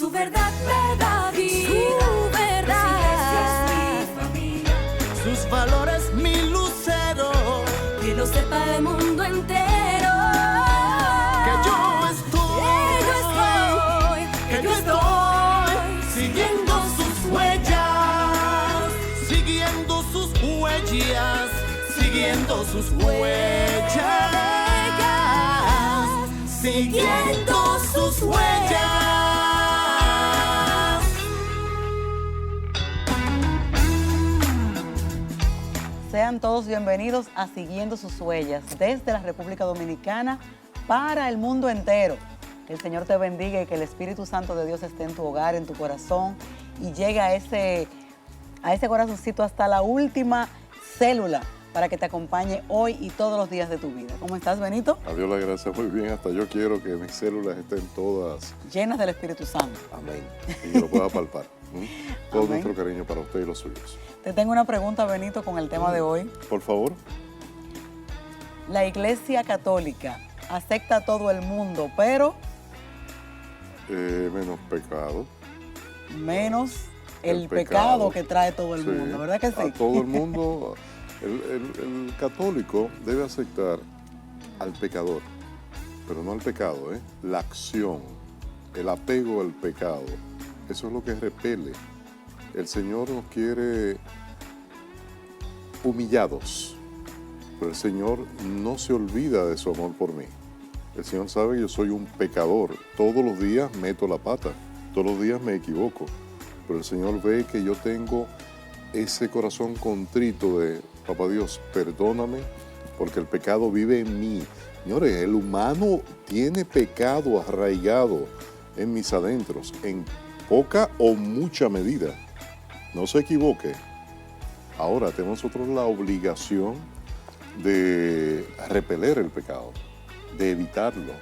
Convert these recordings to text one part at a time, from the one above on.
Su verdad me da vida. Su verdad. Su iglesia es mi familia. Sus valores mi lucero. Que lo sepa el mundo entero. Que yo estoy siguiendo sus huellas. Siguiendo sus huellas. Siguiendo sus huellas. Siguiendo sus huellas. Sean todos bienvenidos a Siguiendo sus huellas desde la República Dominicana para el mundo entero. Que el Señor te bendiga y que el Espíritu Santo de Dios esté en tu hogar, en tu corazón y llegue a ese corazoncito hasta la última célula para que te acompañe hoy y todos los días de tu vida. ¿Cómo estás, Benito? A Dios la gracia, muy bien. Hasta yo quiero que mis células estén todas llenas del Espíritu Santo. amén. Y que lo pueda palpar. Todo Amén. nuestro cariño para usted y los suyos. Te tengo una pregunta, Benito, con el tema de hoy. Por favor. La Iglesia Católica acepta a todo el mundo, pero Menos pecado. menos el pecado. pecado que trae todo el Sí, mundo, ¿verdad que sí? A todo el mundo. El católico debe aceptar al pecador, pero no al pecado, la acción, el apego al pecado. Eso es lo que repele. El Señor nos quiere humillados, pero el Señor no se olvida de su amor por mí. El Señor sabe que yo soy un pecador. Todos los días meto la pata, todos los días me equivoco, pero el Señor ve que yo tengo ese corazón contrito de, papá Dios, perdóname, porque el pecado vive en mí. Señores, el humano tiene pecado arraigado en mis adentros, en poca o mucha medida. No se equivoque. Ahora tenemos nosotros la obligación de repeler el pecado, de evitarlo,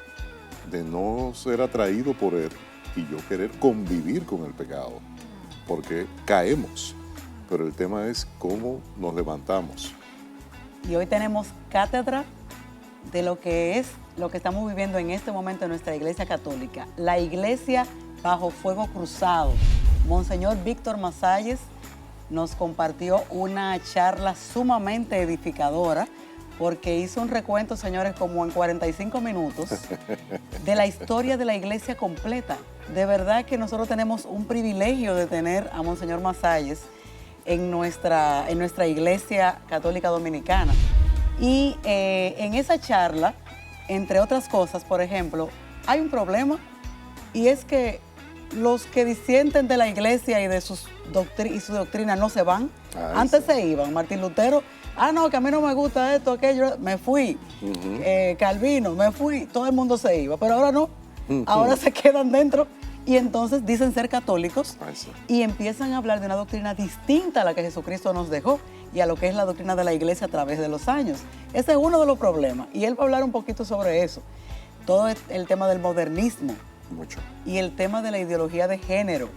de no ser atraído por él y yo querer convivir con el pecado, porque caemos. Pero el tema es cómo nos levantamos. Y hoy tenemos cátedra de lo que estamos viviendo en este momento en nuestra Iglesia Católica. La Iglesia bajo fuego cruzado. Monseñor Víctor Masalles nos compartió una charla sumamente edificadora porque hizo un recuento, señores, como en 45 minutos de la historia de la Iglesia completa. De verdad que nosotros tenemos un privilegio de tener a Monseñor Masalles en nuestra Iglesia Católica Dominicana. Y en esa charla, entre otras cosas, por ejemplo, hay un problema y es que los que disienten de la Iglesia y de su doctrina no se van. Antes se iban. Martín Lutero, no, que a mí no me gusta esto, aquello, me fui. Calvino, me fui. Todo el mundo se iba, pero ahora no. Ahora se quedan dentro. Y entonces dicen ser católicos y empiezan a hablar de una doctrina distinta a la que Jesucristo nos dejó y a lo que es la doctrina de la Iglesia a través de los años. Ese es uno de los problemas. Y él va a hablar un poquito sobre eso. Todo el tema del modernismo. Mucho. Y el tema de la ideología de género.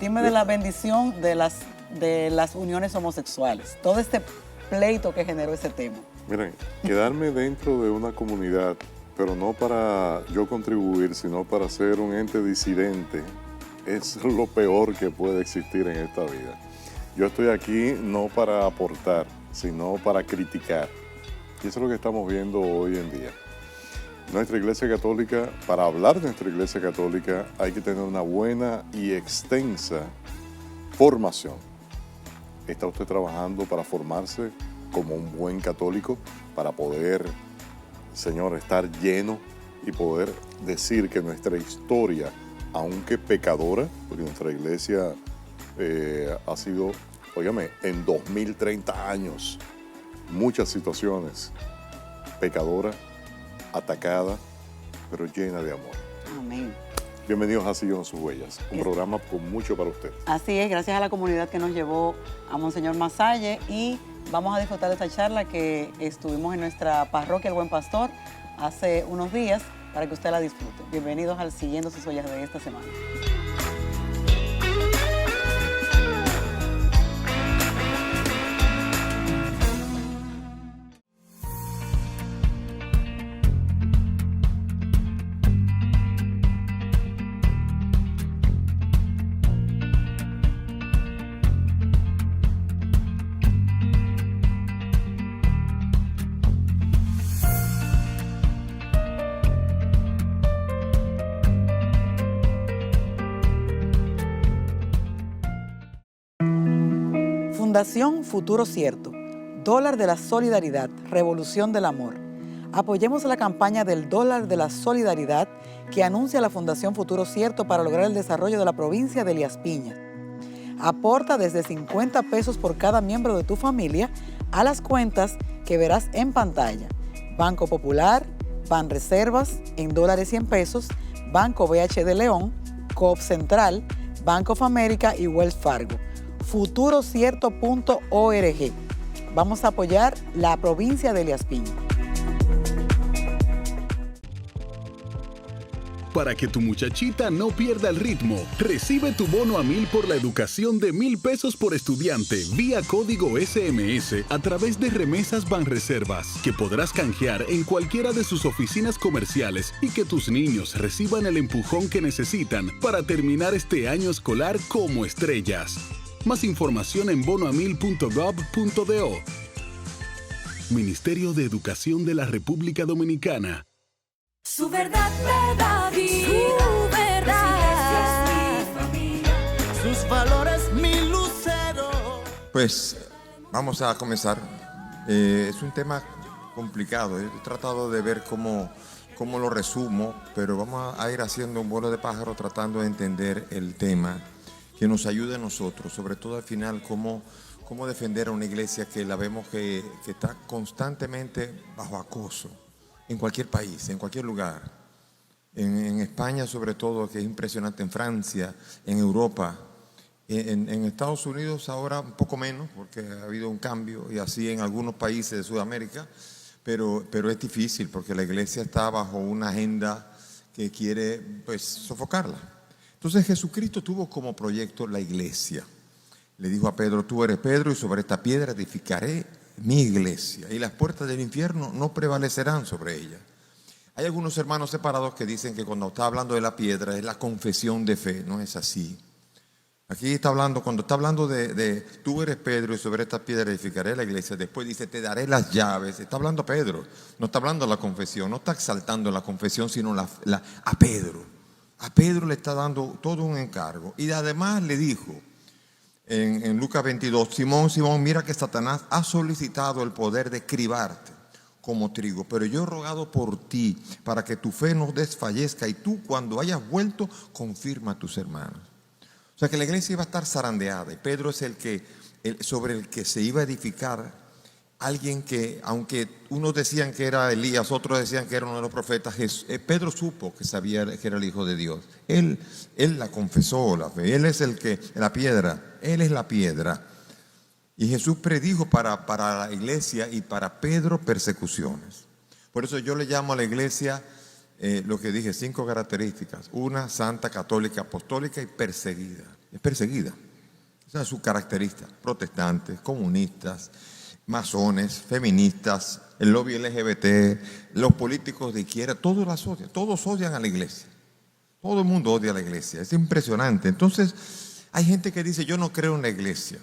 Dime de la bendición de las uniones homosexuales. Todo este pleito que generó ese tema. Miren, quedarme dentro de una comunidad, pero no para yo contribuir, sino para ser un ente disidente, es lo peor que puede existir en esta vida. Yo estoy aquí no para aportar, sino para criticar. Y eso es lo que estamos viendo hoy en día. Nuestra Iglesia Católica, para hablar de nuestra Iglesia Católica, hay que tener una buena y extensa formación. ¿Está usted trabajando para formarse como un buen católico, para poder, Señor, estar lleno y poder decir que nuestra historia, aunque pecadora, porque nuestra Iglesia ha sido, óigame, en 2030 años, muchas situaciones pecadoras, atacada, pero llena de amor. Amén. Bienvenidos a Siguiendo sus huellas, un programa con mucho para usted. Así es, gracias a la comunidad que nos llevó a Monseñor Masalles y vamos a disfrutar de esta charla que estuvimos en nuestra parroquia El Buen Pastor hace unos días para que usted la disfrute. Bienvenidos al Siguiendo sus huellas de esta semana. Fundación Futuro Cierto, Dólar de la Solidaridad, Revolución del Amor. Apoyemos la campaña del Dólar de la Solidaridad que anuncia la Fundación Futuro Cierto para lograr el desarrollo de la provincia de Elías Piñas. Aporta desde 50 pesos por cada miembro de tu familia a las cuentas que verás en pantalla. Banco Popular, Banreservas, en dólares y en pesos, Banco BH de León, Coop Central, Banco of America y Wells Fargo. Futurocierto.org. Vamos a apoyar la provincia de Elías Piñas. Para que tu muchachita no pierda el ritmo, recibe tu bono a 1000 por la educación de 1000 pesos por estudiante vía código SMS a través de Remesas Banreservas, que podrás canjear en cualquiera de sus oficinas comerciales y que tus niños reciban el empujón que necesitan para terminar este año escolar como estrellas. Más información en bonoamil.gov.do. Ministerio de Educación de la República Dominicana. Su verdad me da vida. Su verdad. Sus valores, mi lucero. Pues vamos a comenzar. Es un tema complicado. He tratado de ver cómo lo resumo, pero vamos a ir haciendo un vuelo de pájaro tratando de entender el tema que nos ayude a nosotros, sobre todo al final cómo defender a una iglesia que la vemos que está constantemente bajo acoso. En cualquier país, en cualquier lugar. En España sobre todo, que es impresionante, en Francia, en Europa. En Estados Unidos ahora un poco menos, porque ha habido un cambio, y así en algunos países de Sudamérica, pero es difícil, porque la iglesia está bajo una agenda que quiere pues sofocarla. Entonces Jesucristo tuvo como proyecto la iglesia. Le dijo a Pedro: tú eres Pedro, y sobre esta piedra edificaré mi iglesia, y las puertas del infierno no prevalecerán sobre ella. Hay algunos hermanos separados que dicen que cuando está hablando de la piedra es la confesión de fe. No es así. Aquí está hablando, cuando está hablando de tú eres Pedro y sobre esta piedra edificaré la iglesia, después dice te daré las llaves. Está hablando a Pedro, no está hablando de la confesión, no está exaltando la confesión, sino a Pedro. A Pedro le está dando todo un encargo, y además le dijo en Lucas 22, Simón, Simón, mira que Satanás ha solicitado el poder de cribarte como trigo, pero yo he rogado por ti para que tu fe no desfallezca, y tú cuando hayas vuelto confirma a tus hermanos. O sea que la iglesia iba a estar zarandeada, y Pedro es sobre el que se iba a edificar alguien que, aunque unos decían que era Elías, otros decían que era uno de los profetas, Pedro supo que sabía que era el Hijo de Dios. Él la confesó, la fe. Él es la piedra. Él es la piedra. Y Jesús predijo para la iglesia y para Pedro persecuciones. Por eso yo le llamo a la iglesia lo que dije, 5 características. Una, santa, católica, apostólica y perseguida. Es perseguida. Esa es su característica. Protestantes, comunistas, masones, feministas, el lobby LGBT, los políticos de izquierda, todos las odian, todos odian a la iglesia. Todo el mundo odia a la iglesia, es impresionante. Entonces, hay gente que dice, yo no creo en la iglesia.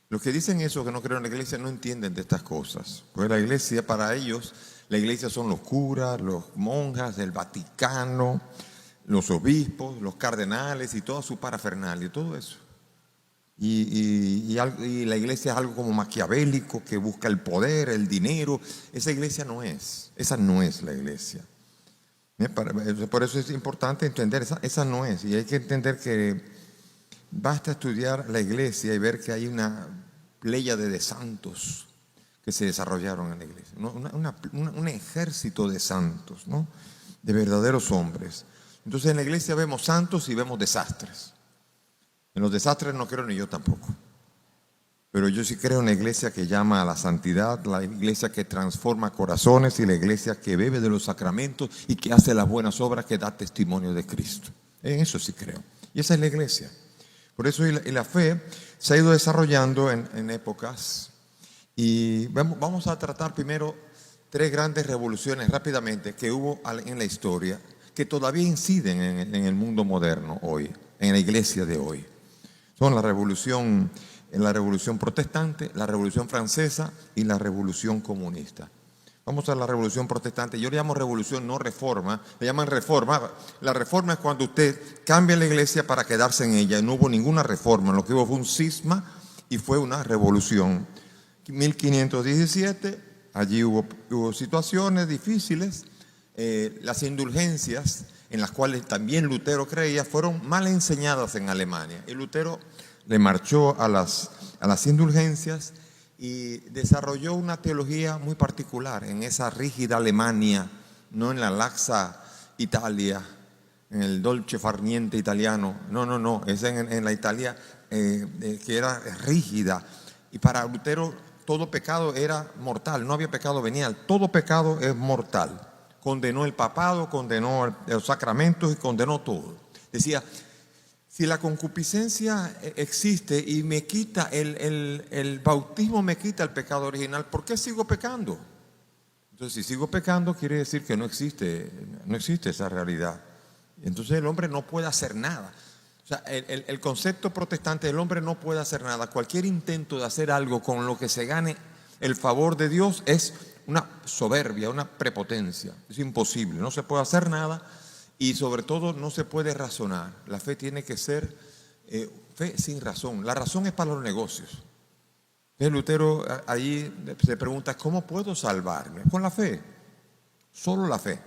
Los que dicen eso, que no creen en la iglesia, no entienden de estas cosas. Pues la iglesia, para ellos, la iglesia son los curas, los monjas, el Vaticano, los obispos, los cardenales y toda su parafernalia, todo eso. Y la iglesia es algo como maquiavélico, que busca el poder, el dinero. Esa iglesia no es, esa no es la iglesia. Por eso es importante entender, esa no es. Y hay que entender que basta estudiar la iglesia y ver que hay una pléyade de santos que se desarrollaron en la iglesia. Un ejército de santos, ¿no? De verdaderos hombres. Entonces en la iglesia vemos santos y vemos desastres. En los desastres no creo ni yo tampoco. Pero yo sí creo en la iglesia que llama a la santidad, la iglesia que transforma corazones y la iglesia que bebe de los sacramentos y que hace las buenas obras, que da testimonio de Cristo. En eso sí creo. Y esa es la iglesia. Por eso y la fe se ha ido desarrollando en épocas. Y vamos a tratar primero 3 grandes revoluciones rápidamente que hubo en la historia, que todavía inciden en el mundo moderno hoy, en la iglesia de hoy. Son la revolución protestante, la revolución francesa y la revolución comunista. Vamos a la revolución protestante. Yo le llamo revolución, no reforma. Le llaman reforma. La reforma es cuando usted cambia la iglesia para quedarse en ella. No hubo ninguna reforma. Lo que hubo fue un cisma y fue una revolución. 1517, allí hubo situaciones difíciles, las indulgencias en las cuales también Lutero creía fueron mal enseñadas en Alemania, y Lutero le marchó a las indulgencias y desarrolló una teología muy particular en esa rígida Alemania, no en la laxa Italia, en el dolce far niente italiano, no, es en la Italia que era rígida. Y para Lutero todo pecado era mortal, no había pecado venial, todo pecado es mortal. Condenó el papado, condenó los sacramentos y condenó todo. Decía, si la concupiscencia existe y me quita el bautismo, me quita el pecado original, ¿por qué sigo pecando? Entonces, si sigo pecando, quiere decir que no existe esa realidad. Entonces el hombre no puede hacer nada. O sea, el concepto protestante del hombre no puede hacer nada. Cualquier intento de hacer algo con lo que se gane el favor de Dios es una soberbia, una prepotencia. Es imposible, no se puede hacer nada y sobre todo no se puede razonar. La fe tiene que ser fe sin razón. La razón es para los negocios. Entonces Lutero ahí se pregunta, ¿cómo puedo salvarme? Con la fe, solo la fe.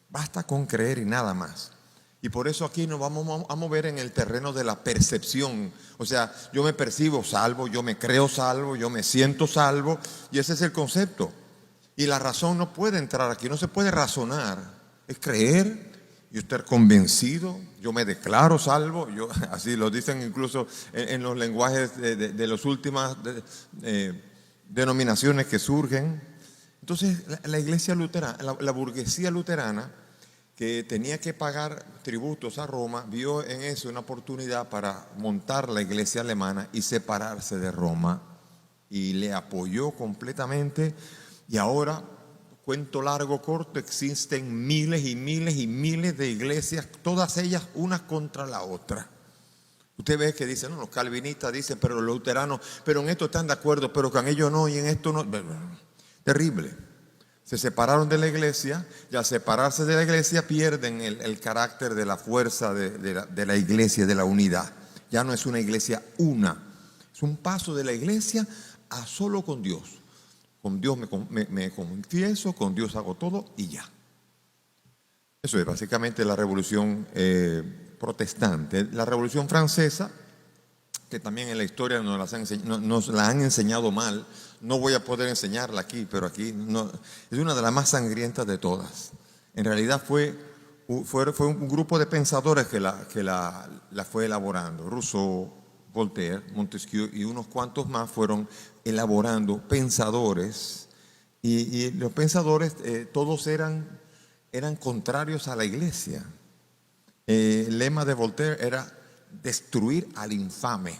Basta con creer y nada más. Y por eso aquí nos vamos a mover en el terreno de la percepción. O sea, yo me percibo salvo, yo me creo salvo, yo me siento salvo, y ese es el concepto. Y la razón no puede entrar aquí, no se puede razonar. Es creer y estar convencido. Yo me declaro salvo, así lo dicen incluso en los lenguajes de las últimas denominaciones que surgen. Entonces, la iglesia luterana, la burguesía luterana, que tenía que pagar tributos a Roma, vio en eso una oportunidad para montar la iglesia alemana y separarse de Roma, y le apoyó completamente. Y ahora, cuento largo, corto, existen miles y miles y miles de iglesias, todas ellas unas contra la otra. Usted ve que dicen, no, los calvinistas dicen, pero los luteranos, pero en esto están de acuerdo, pero con ellos no, y en esto no. Terrible. Se separaron de la iglesia, y al separarse de la iglesia pierden el carácter de la fuerza de la iglesia, de la unidad. Ya no es una iglesia una, es un paso de la iglesia a solo con Dios. Con Dios me confieso, con Dios hago todo y ya. Eso es básicamente la revolución protestante. La revolución francesa, que también en la historia nos la han enseñado mal. No voy a poder enseñarla aquí, pero aquí no, es una de las más sangrientas de todas. En realidad fue un grupo de pensadores que la fue elaborando. Rousseau, Voltaire, Montesquieu y unos cuantos más fueron elaborando pensadores. Y los pensadores todos eran contrarios a la iglesia. El lema de Voltaire era destruir al infame.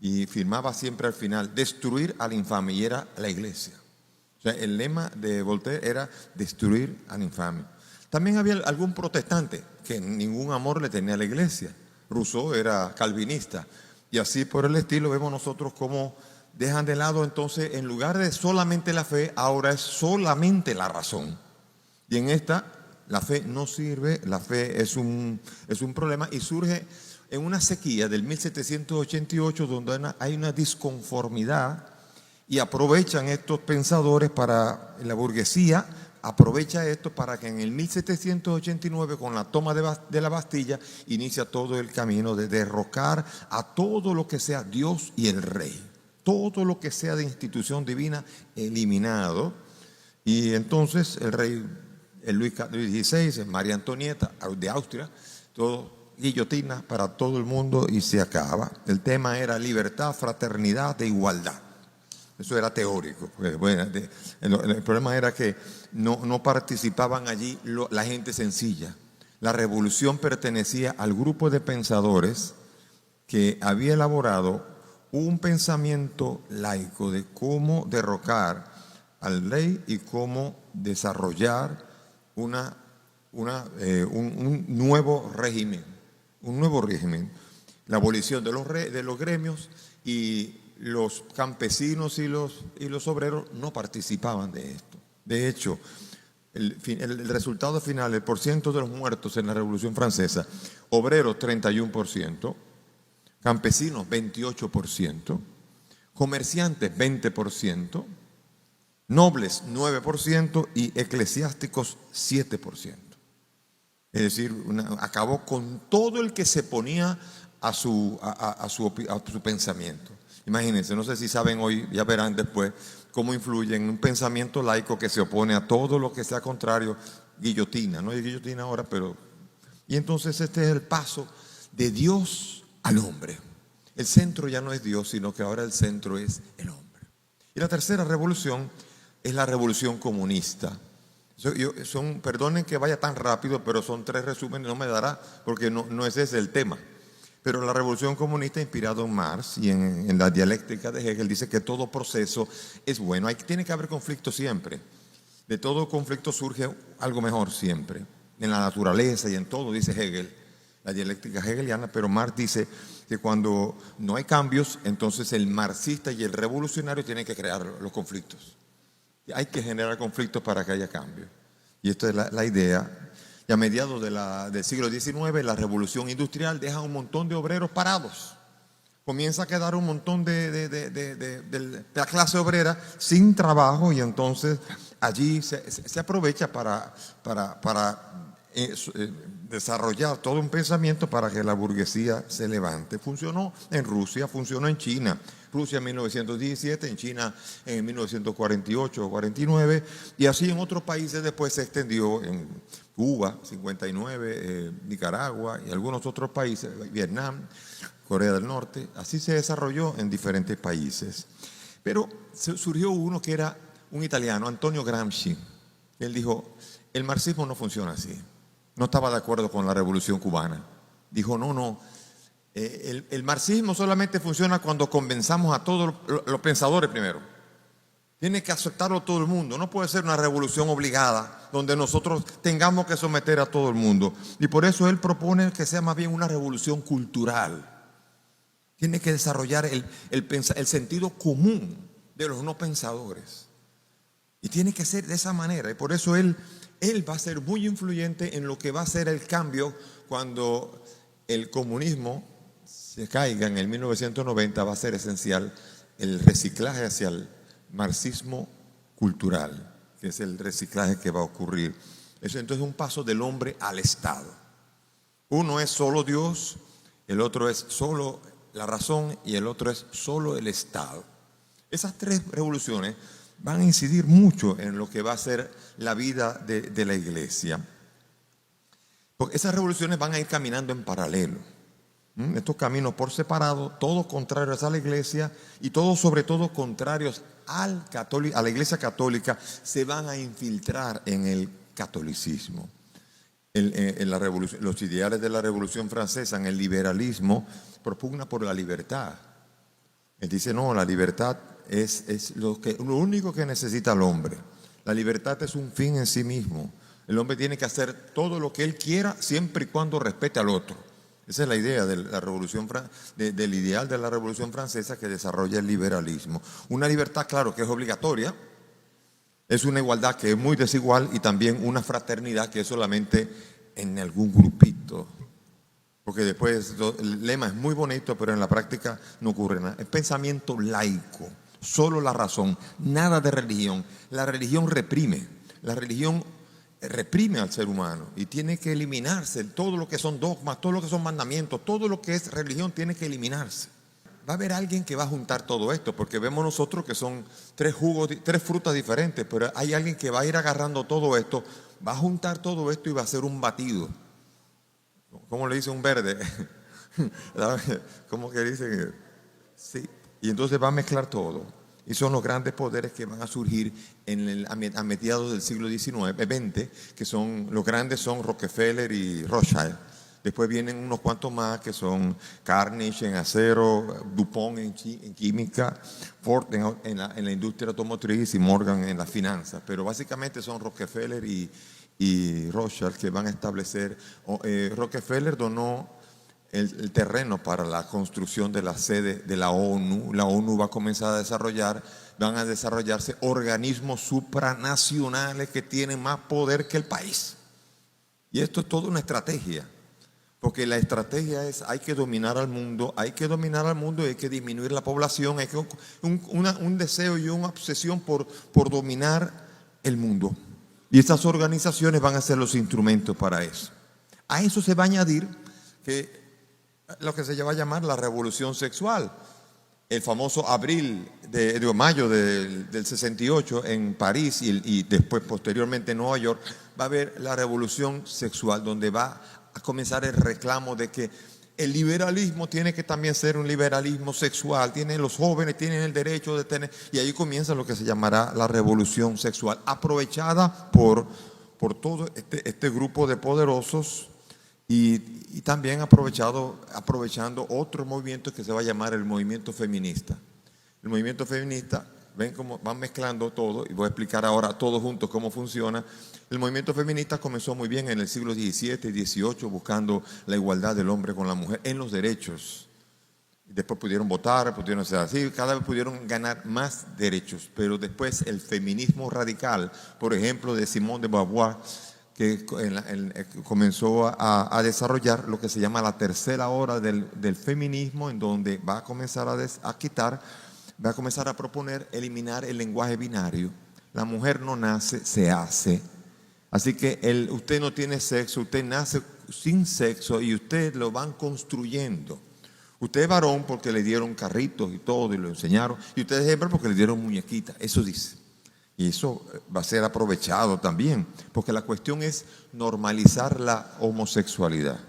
Y firmaba siempre al final, destruir al infame, y era la iglesia. O sea, el lema de Voltaire era destruir al infame. También había algún protestante que ningún amor le tenía a la iglesia. Rousseau era calvinista. Y así por el estilo vemos nosotros cómo dejan de lado entonces, en lugar de solamente la fe, ahora es solamente la razón. Y en esta, la fe no sirve, la fe es un problema, y surge en una sequía del 1788 donde hay una disconformidad, y aprovechan estos pensadores la burguesía aprovecha esto para que en el 1789, con la toma de la Bastilla, inicia todo el camino de derrocar a todo lo que sea Dios y el rey. Todo lo que sea de institución divina eliminado. Y entonces el rey Luis XVI, María Antonieta de Austria, todo guillotina para todo el mundo y se acaba. El tema era libertad, fraternidad e igualdad. Eso era teórico. Bueno, el problema era que no participaban allí la gente sencilla. La revolución pertenecía al grupo de pensadores que había elaborado un pensamiento laico de cómo derrocar al rey y cómo desarrollar un nuevo régimen. Un nuevo régimen. La abolición de los gremios, y los campesinos y los obreros no participaban de esto. De hecho, el resultado final, el porciento de los muertos en la Revolución Francesa: obreros 31%, campesinos 28%, comerciantes 20%, nobles 9% y eclesiásticos 7%. Es decir, acabó con todo el que se ponía a su pensamiento. Imagínense, no sé si saben hoy, ya verán después, cómo influye en un pensamiento laico que se opone a todo lo que sea contrario, guillotina. No hay guillotina ahora, pero... Y entonces este es el paso de Dios al hombre. El centro ya no es Dios, sino que ahora el centro es el hombre. Y la tercera revolución es la revolución comunista. Perdonen que vaya tan rápido, pero son 3 resúmenes, no me dará, porque no ese es el tema. Pero la revolución comunista, inspirado en Marx y en la dialéctica de Hegel, dice que todo proceso es bueno. Tiene que haber conflicto siempre. De todo conflicto surge algo mejor siempre. En la naturaleza y en todo, dice Hegel, la dialéctica hegeliana, pero Marx dice que cuando no hay cambios, entonces el marxista y el revolucionario tienen que crear los conflictos. Hay que generar conflictos para que haya cambio. Y esta es la idea. Y a mediados del siglo XIX, la revolución industrial deja un montón de obreros parados. Comienza a quedar un montón de la clase obrera sin trabajo, y entonces allí se aprovecha para desarrollar todo un pensamiento para que la burguesía se levante. Funcionó en Rusia, funcionó en China. Rusia en 1917, en China en 1948 o 49, y así en otros países después se extendió en Cuba, 59, Nicaragua y algunos otros países, Vietnam, Corea del Norte. Así se desarrolló en diferentes países. Pero surgió uno que era un italiano, Antonio Gramsci. Él dijo, el marxismo no funciona así. No estaba de acuerdo con la revolución cubana. Dijo, no. El marxismo solamente funciona cuando convenzamos a todos los pensadores primero. Tiene que aceptarlo todo el mundo. No puede ser una revolución obligada donde nosotros tengamos que someter a todo el mundo. Y por eso él propone que sea más bien una revolución cultural. Tiene que desarrollar el sentido común de los no pensadores. Y tiene que ser de esa manera. Y por eso él va a ser muy influyente en lo que va a ser el cambio cuando el comunismo se caiga en el 1990. Va a ser esencial el reciclaje hacia el marxismo cultural, que es el reciclaje que va a ocurrir. Eso entonces es un paso del hombre al Estado. Uno es solo Dios, el otro es solo la razón y el otro es solo el Estado. Esas 3 revoluciones van a incidir mucho en lo que va a ser la vida de la iglesia. Porque esas revoluciones van a ir caminando en paralelo. Estos caminos por separado, todos contrarios a la iglesia y todos sobre todo contrarios a la iglesia católica, se van a infiltrar en el catolicismo. Los ideales de la Revolución Francesa, en el liberalismo, propugna por la libertad. Él dice, no, la libertad es lo único que necesita el hombre. La libertad es un fin en sí mismo. El hombre tiene que hacer todo lo que él quiera siempre y cuando respete al otro. Esa es la idea de la revolución, del ideal de la Revolución Francesa que desarrolla el liberalismo. Una libertad, claro, que es obligatoria. Es una igualdad que es muy desigual y también una fraternidad que es solamente en algún grupito. Porque después el lema es muy bonito, pero en la práctica no ocurre nada. Es pensamiento laico, solo la razón, nada de religión. La religión reprime. La religión reprime al ser humano y tiene que eliminarse. Todo lo que son dogmas, todo lo que son mandamientos, todo lo que es religión tiene que eliminarse. Va a haber alguien que va a juntar todo esto, porque vemos nosotros que son 3 frutas diferentes, pero hay alguien que va a ir agarrando todo esto, va a juntar todo esto y va a hacer un batido. ¿Cómo le dice un verde? ¿Cómo que dice? Sí. Y entonces va a mezclar todo. Y son los grandes poderes que van a surgir a mediados del siglo XX, que son los grandes son Rockefeller y Rothschild. Después vienen unos cuantos más que son Carnegie en acero, DuPont en química, Ford en la industria automotriz y Morgan en las finanzas. Pero básicamente son Rockefeller y Rothschild que van a establecer. Rockefeller donó el terreno para la construcción de la sede de la ONU. La ONU va a comenzar a van a desarrollarse organismos supranacionales que tienen más poder que el país. Y esto es toda una estrategia. Porque la estrategia es, hay que dominar al mundo, y hay que disminuir la población, hay que un deseo y una obsesión por dominar el mundo. Y estas organizaciones van a ser los instrumentos para eso. A eso se va a añadir lo que se va a llamar la revolución sexual. El famoso mayo del 68 en París y después posteriormente en Nueva York, va a haber la revolución sexual, donde va a comenzar el reclamo de que el liberalismo tiene que también ser un liberalismo sexual. Los jóvenes tienen el derecho de tener, y ahí comienza lo que se llamará la revolución sexual, aprovechada por todo este grupo de poderosos y también aprovechando otro movimiento que se va a llamar el movimiento feminista. El movimiento feminista, ven cómo van mezclando todo, y voy a explicar ahora todos juntos cómo funciona. El movimiento feminista comenzó muy bien en el siglo XVII y XVIII, buscando la igualdad del hombre con la mujer en los derechos. Después pudieron votar, pudieron ser así, cada vez pudieron ganar más derechos. Pero después el feminismo radical, por ejemplo, de Simone de Beauvoir, que comenzó a desarrollar lo que se llama la tercera ola del feminismo, en donde va a comenzar va a comenzar a proponer eliminar el lenguaje binario. La mujer no nace, se hace. Así que usted no tiene sexo, usted nace sin sexo y usted lo van construyendo. Usted es varón porque le dieron carritos y todo y lo enseñaron, y usted es hembra porque le dieron muñequitas, eso dice. Y eso va a ser aprovechado también, porque la cuestión es normalizar la homosexualidad,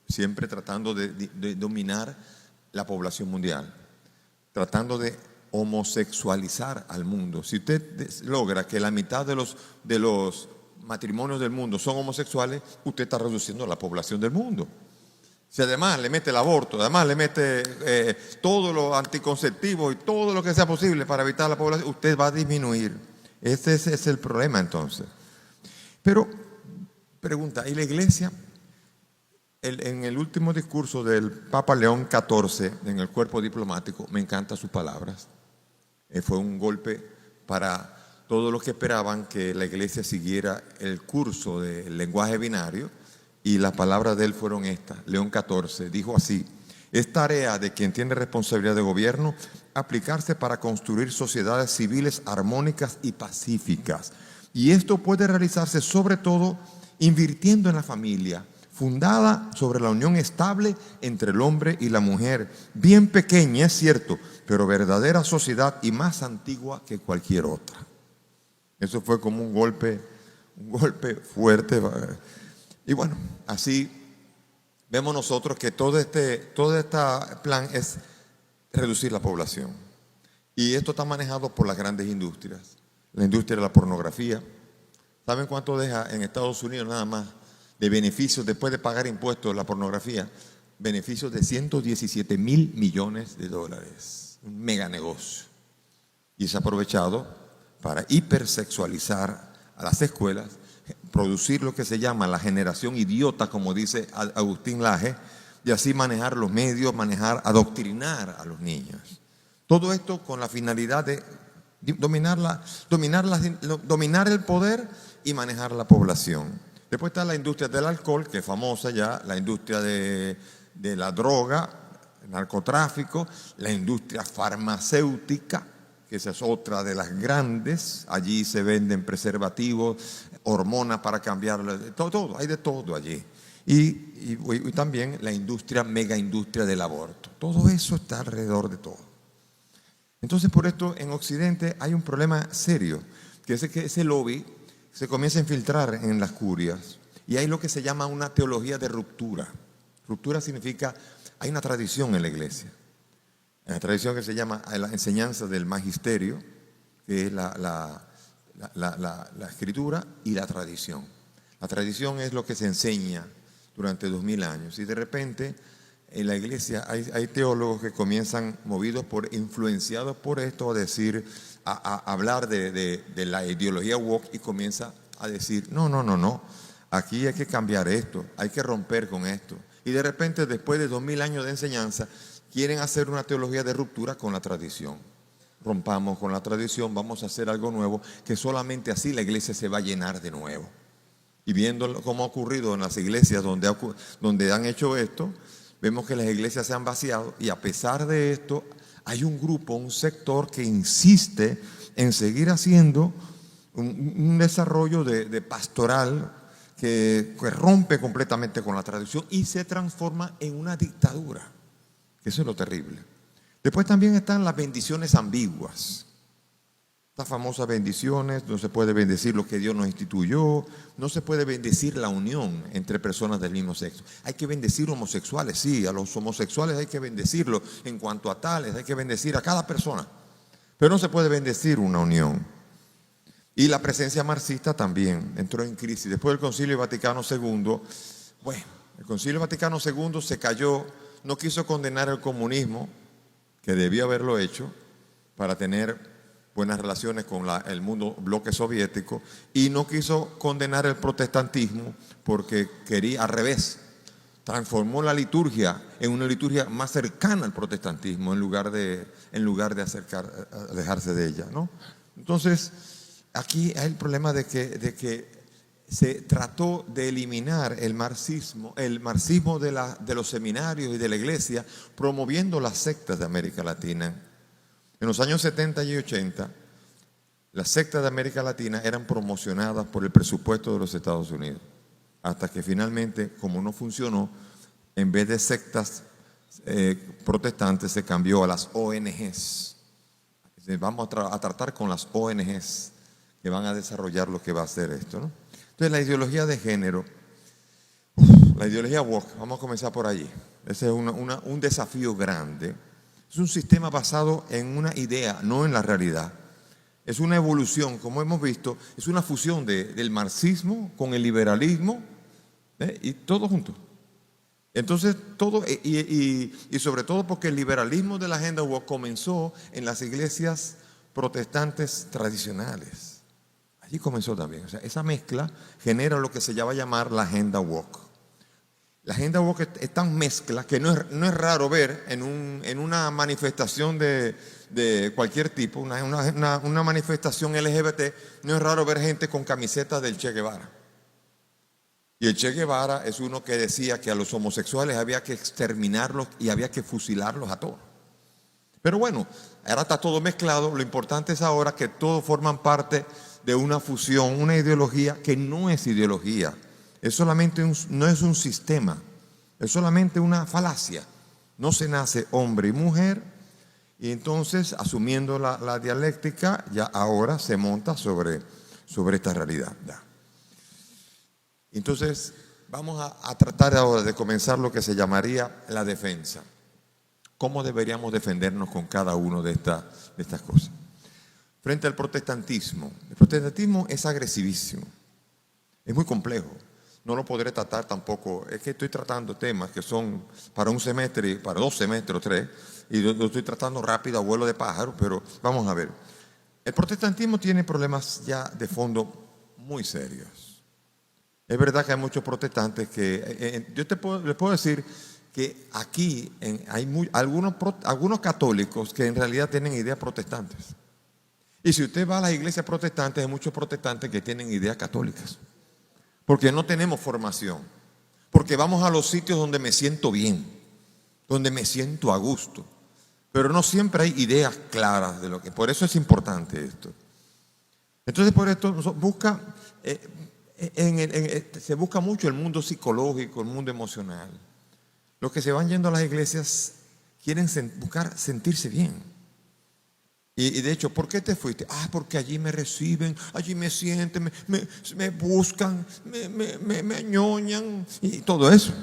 siempre tratando de dominar la población mundial, tratando de homosexualizar al mundo. Si usted logra que la mitad de los matrimonios del mundo son homosexuales, usted está reduciendo la población del mundo. Si además le mete el aborto, además le mete todo lo anticonceptivo y todo lo que sea posible para evitar la población, usted va a disminuir. Ese es el problema entonces. Pero, pregunta, ¿y la iglesia? En el último discurso del Papa León XIV, en el cuerpo diplomático, me encantan sus palabras. Fue un golpe para todos los que esperaban que la iglesia siguiera el curso del lenguaje binario. Y las palabras de él fueron estas. León XIV dijo así: es tarea de quien tiene responsabilidad de gobierno aplicarse para construir sociedades civiles armónicas y pacíficas. Y esto puede realizarse sobre todo invirtiendo en la familia, fundada sobre la unión estable entre el hombre y la mujer, bien pequeña, es cierto, pero verdadera sociedad y más antigua que cualquier otra. Eso fue como un golpe fuerte. Y bueno, así vemos nosotros que todo este plan es reducir la población. Y esto está manejado por las grandes industrias. La industria de la pornografía. ¿Saben cuánto deja en Estados Unidos nada más de beneficios después de pagar impuestos la pornografía? Beneficios de 117 mil millones de dólares. Un mega negocio. Y es aprovechado para hipersexualizar a las escuelas, producir lo que se llama la generación idiota, como dice Agustín Laje, y así manejar los medios, adoctrinar a los niños. Todo esto con la finalidad de dominar el poder y manejar la población. Después está la industria del alcohol, que es famosa ya, la industria de la droga, el narcotráfico, la industria farmacéutica, que esa es otra de las grandes. Allí se venden preservativos, hormonas para cambiar, todo, hay de todo allí. Y también la mega industria del aborto. Todo eso está alrededor de todo. Entonces, por esto, en Occidente hay un problema serio, que es que ese lobby se comienza a infiltrar en las curias. Y hay lo que se llama una teología de ruptura. Ruptura significa, hay una tradición en la iglesia. Una tradición que se llama la enseñanza del magisterio, que es la escritura y la tradición. La tradición es lo que se enseña durante 2000 años. Y de repente en la iglesia hay teólogos que comienzan, influenciados por esto, a hablar de la ideología woke, y comienza a decir, no, aquí hay que cambiar esto, hay que romper con esto. Y de repente, después de 2000 años de enseñanza, quieren hacer una teología de ruptura con la tradición. Rompamos con la tradición, vamos a hacer algo nuevo, que solamente así la iglesia se va a llenar de nuevo. Y viendo cómo ha ocurrido en las iglesias donde han hecho esto, vemos que las iglesias se han vaciado y a pesar de esto hay un grupo, un sector que insiste en seguir haciendo un desarrollo de pastoral que rompe completamente con la tradición y se transforma en una dictadura. Eso es lo terrible. Después también están las bendiciones ambiguas. Estas famosas bendiciones, no se puede bendecir lo que Dios nos instituyó, no se puede bendecir la unión entre personas del mismo sexo. Hay que bendecir homosexuales, sí, a los homosexuales hay que bendecirlos, en cuanto a tales hay que bendecir a cada persona, pero no se puede bendecir una unión. Y la presencia marxista también entró en crisis. Después del Concilio Vaticano II, bueno, el Concilio Vaticano II se cayó, no quiso condenar el comunismo, que debía haberlo hecho, para tener buenas relaciones con el mundo bloque soviético, y no quiso condenar el protestantismo porque quería al revés, transformó la liturgia en una liturgia más cercana al protestantismo en lugar de alejarse de ella, ¿no? Entonces, aquí hay el problema de que se trató de eliminar el marxismo de los seminarios y de la iglesia, promoviendo las sectas de América Latina. En los años 70 y 80, las sectas de América Latina eran promocionadas por el presupuesto de los Estados Unidos, hasta que finalmente, como no funcionó, en vez de sectas protestantes se cambió a las ONGs. Vamos a tratar con las ONGs que van a desarrollar lo que va a hacer esto, ¿no? Entonces, la ideología de género, la ideología woke, vamos a comenzar por allí. Ese es un desafío grande. Es un sistema basado en una idea, no en la realidad. Es una evolución, como hemos visto, es una fusión del marxismo con el liberalismo, y todo junto. Entonces, todo, y sobre todo porque el liberalismo de la agenda woke comenzó en las iglesias protestantes tradicionales. Allí comenzó también. O sea, esa mezcla genera lo que se llama llamar la agenda woke. La agenda woke es tan mezcla que no es raro ver en una manifestación de cualquier tipo, una manifestación LGBT, no es raro ver gente con camisetas del Che Guevara. Y el Che Guevara es uno que decía que a los homosexuales había que exterminarlos y había que fusilarlos a todos. Pero bueno, ahora está todo mezclado. Lo importante es ahora que todos forman parte de una fusión, una ideología que no es ideología. Es solamente no es un sistema, es solamente una falacia. No se nace hombre y mujer, y entonces, asumiendo la dialéctica, ya ahora se monta sobre esta realidad. Ya. Entonces, vamos a tratar ahora de comenzar lo que se llamaría la defensa. ¿Cómo deberíamos defendernos con cada una de estas cosas? Frente al protestantismo. El protestantismo es agresivísimo, es muy complejo. No lo podré tratar tampoco. Es que estoy tratando temas que son para un semestre, para 2 semestres o 3, y lo estoy tratando rápido a vuelo de pájaro, pero vamos a ver. El protestantismo tiene problemas ya de fondo muy serios. Es verdad que hay muchos protestantes que, les puedo decir que aquí hay algunos católicos que en realidad tienen ideas protestantes. Y si usted va a las iglesias protestantes, hay muchos protestantes que tienen ideas católicas. Porque no tenemos formación. Porque vamos a los sitios donde me siento bien, donde me siento a gusto. Pero no siempre hay ideas claras de lo que. Por eso es importante esto. Entonces, por esto se busca mucho el mundo psicológico, el mundo emocional. Los que se van yendo a las iglesias quieren buscar sentirse bien. Y de hecho, ¿por qué te fuiste? Porque allí me reciben, allí me sienten, me buscan, me ñoñan y todo eso.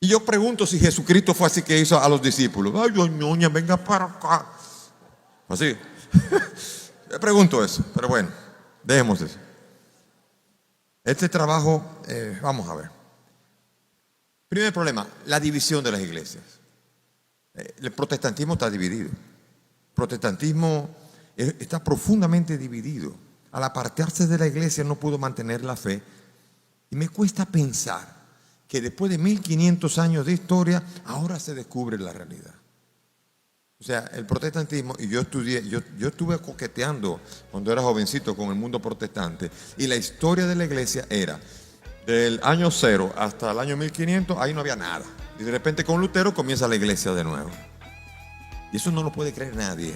Y yo pregunto si Jesucristo fue así que hizo a los discípulos. Ay, ñoña, venga para acá. Así. Yo pregunto eso, pero bueno, dejemos eso. Este trabajo, vamos a ver. Primer problema, la división de las iglesias. El protestantismo está dividido. El protestantismo está profundamente dividido. Al apartarse de la iglesia no pudo mantener la fe. Y me cuesta pensar que después de 1500 años de historia, ahora se descubre la realidad. O sea, el protestantismo, y yo estudié, yo estuve coqueteando cuando era jovencito con el mundo protestante, y la historia de la iglesia era del año 0 hasta el año 1500, ahí no había nada. Y de repente con Lutero comienza la iglesia de nuevo. Y eso no lo puede creer nadie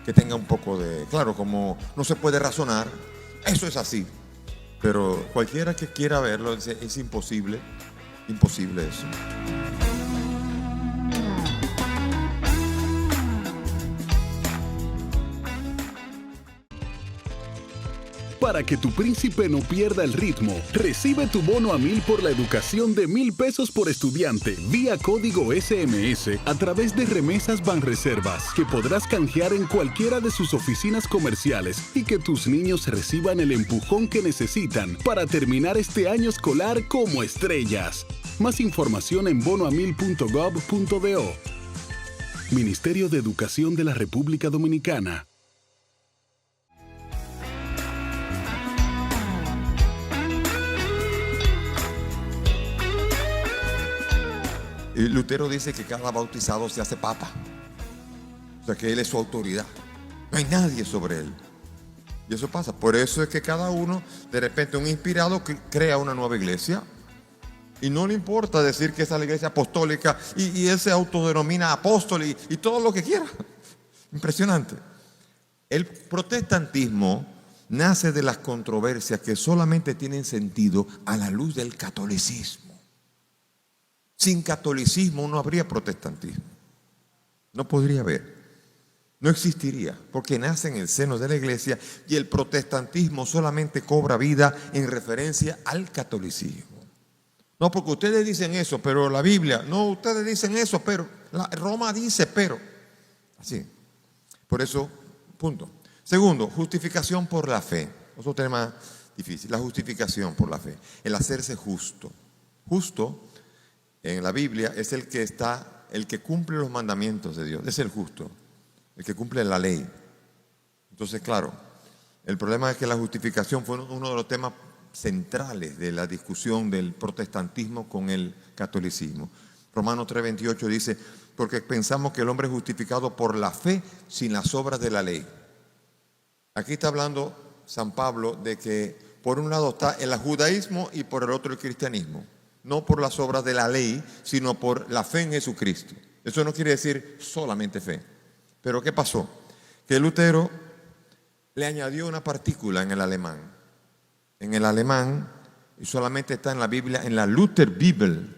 que tenga un poco de... Claro, como no se puede razonar, eso es así. Pero cualquiera que quiera verlo, es imposible eso. Para que tu príncipe no pierda el ritmo, recibe tu bono a 1000 por la educación de 1000 pesos por estudiante vía código SMS a través de Remesas Banreservas, que podrás canjear en cualquiera de sus oficinas comerciales y que tus niños reciban el empujón que necesitan para terminar este año escolar como estrellas. Más información en bonoamil.gov.do. Ministerio de Educación de la República Dominicana. Y Lutero dice que cada bautizado se hace papa. O sea que él es su autoridad. No hay nadie sobre él. Y eso pasa. Por eso es que cada uno, de repente, un inspirado crea una nueva iglesia. Y no le importa decir que esa es la iglesia apostólica. Y él se autodenomina apóstol y todo lo que quiera. Impresionante. El protestantismo nace de las controversias que solamente tienen sentido a la luz del catolicismo. Sin catolicismo no habría protestantismo. No podría haber. No existiría, porque nace en el seno de la iglesia y el protestantismo solamente cobra vida en referencia al catolicismo. No, porque ustedes dicen eso, pero la Biblia, no, ustedes dicen eso, pero Roma dice, pero. Así. Por eso, punto. Segundo, justificación por la fe. Otro tema difícil, la justificación por la fe. El hacerse justo. Justo en la Biblia es el que cumple los mandamientos de Dios, es el justo, el que cumple la ley. Entonces, claro, el problema es que la justificación fue uno de los temas centrales de la discusión del protestantismo con el catolicismo. Romanos 3:28 dice, porque pensamos que el hombre es justificado por la fe sin las obras de la ley. Aquí está hablando San Pablo de que por un lado está el judaísmo y por el otro el cristianismo. No por las obras de la ley, sino por la fe en Jesucristo. Eso no quiere decir solamente fe. Pero ¿qué pasó? Que Lutero le añadió una partícula en el alemán. En el alemán, y solamente está en la Biblia, en la Lutherbibel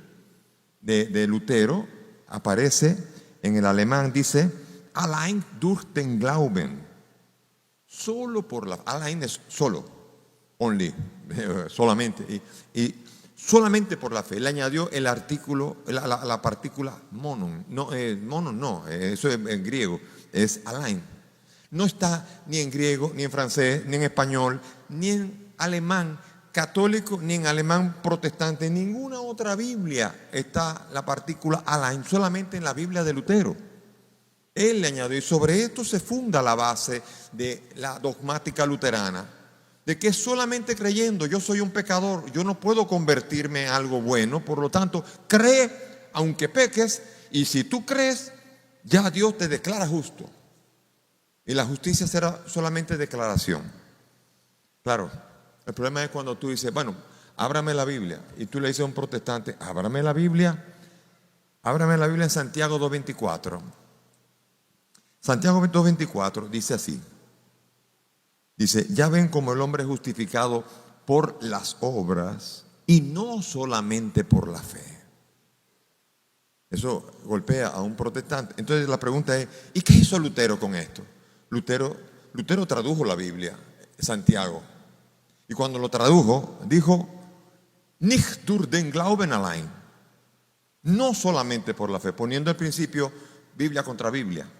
de Lutero, aparece en el alemán, dice, allein durch den Glauben. Solo por la... Allein es solo, only, solamente. Y solamente por la fe. Le añadió el artículo, la partícula monon. No, monon no, eso es en griego, es allein. No está ni en griego, ni en francés, ni en español, ni en alemán católico, ni en alemán protestante. En ninguna otra Biblia está la partícula allein, solamente en la Biblia de Lutero. Él le añadió, y sobre esto se funda la base de la dogmática luterana, de que solamente creyendo, yo soy un pecador, yo no puedo convertirme en algo bueno, por lo tanto, cree aunque peques, y si tú crees, ya Dios te declara justo. Y la justicia será solamente declaración. Claro, el problema es cuando tú dices, bueno, ábrame la Biblia, y tú le dices a un protestante, ábrame la Biblia en Santiago 2:24. Santiago 2:24 dice así. Dice, ya ven cómo el hombre es justificado por las obras y no solamente por la fe. Eso golpea a un protestante. Entonces la pregunta es, ¿y qué hizo Lutero con esto? Lutero tradujo la Biblia, Santiago. Y cuando lo tradujo, dijo, nicht durch den Glauben allein. No solamente por la fe, poniendo al principio Biblia contra Biblia.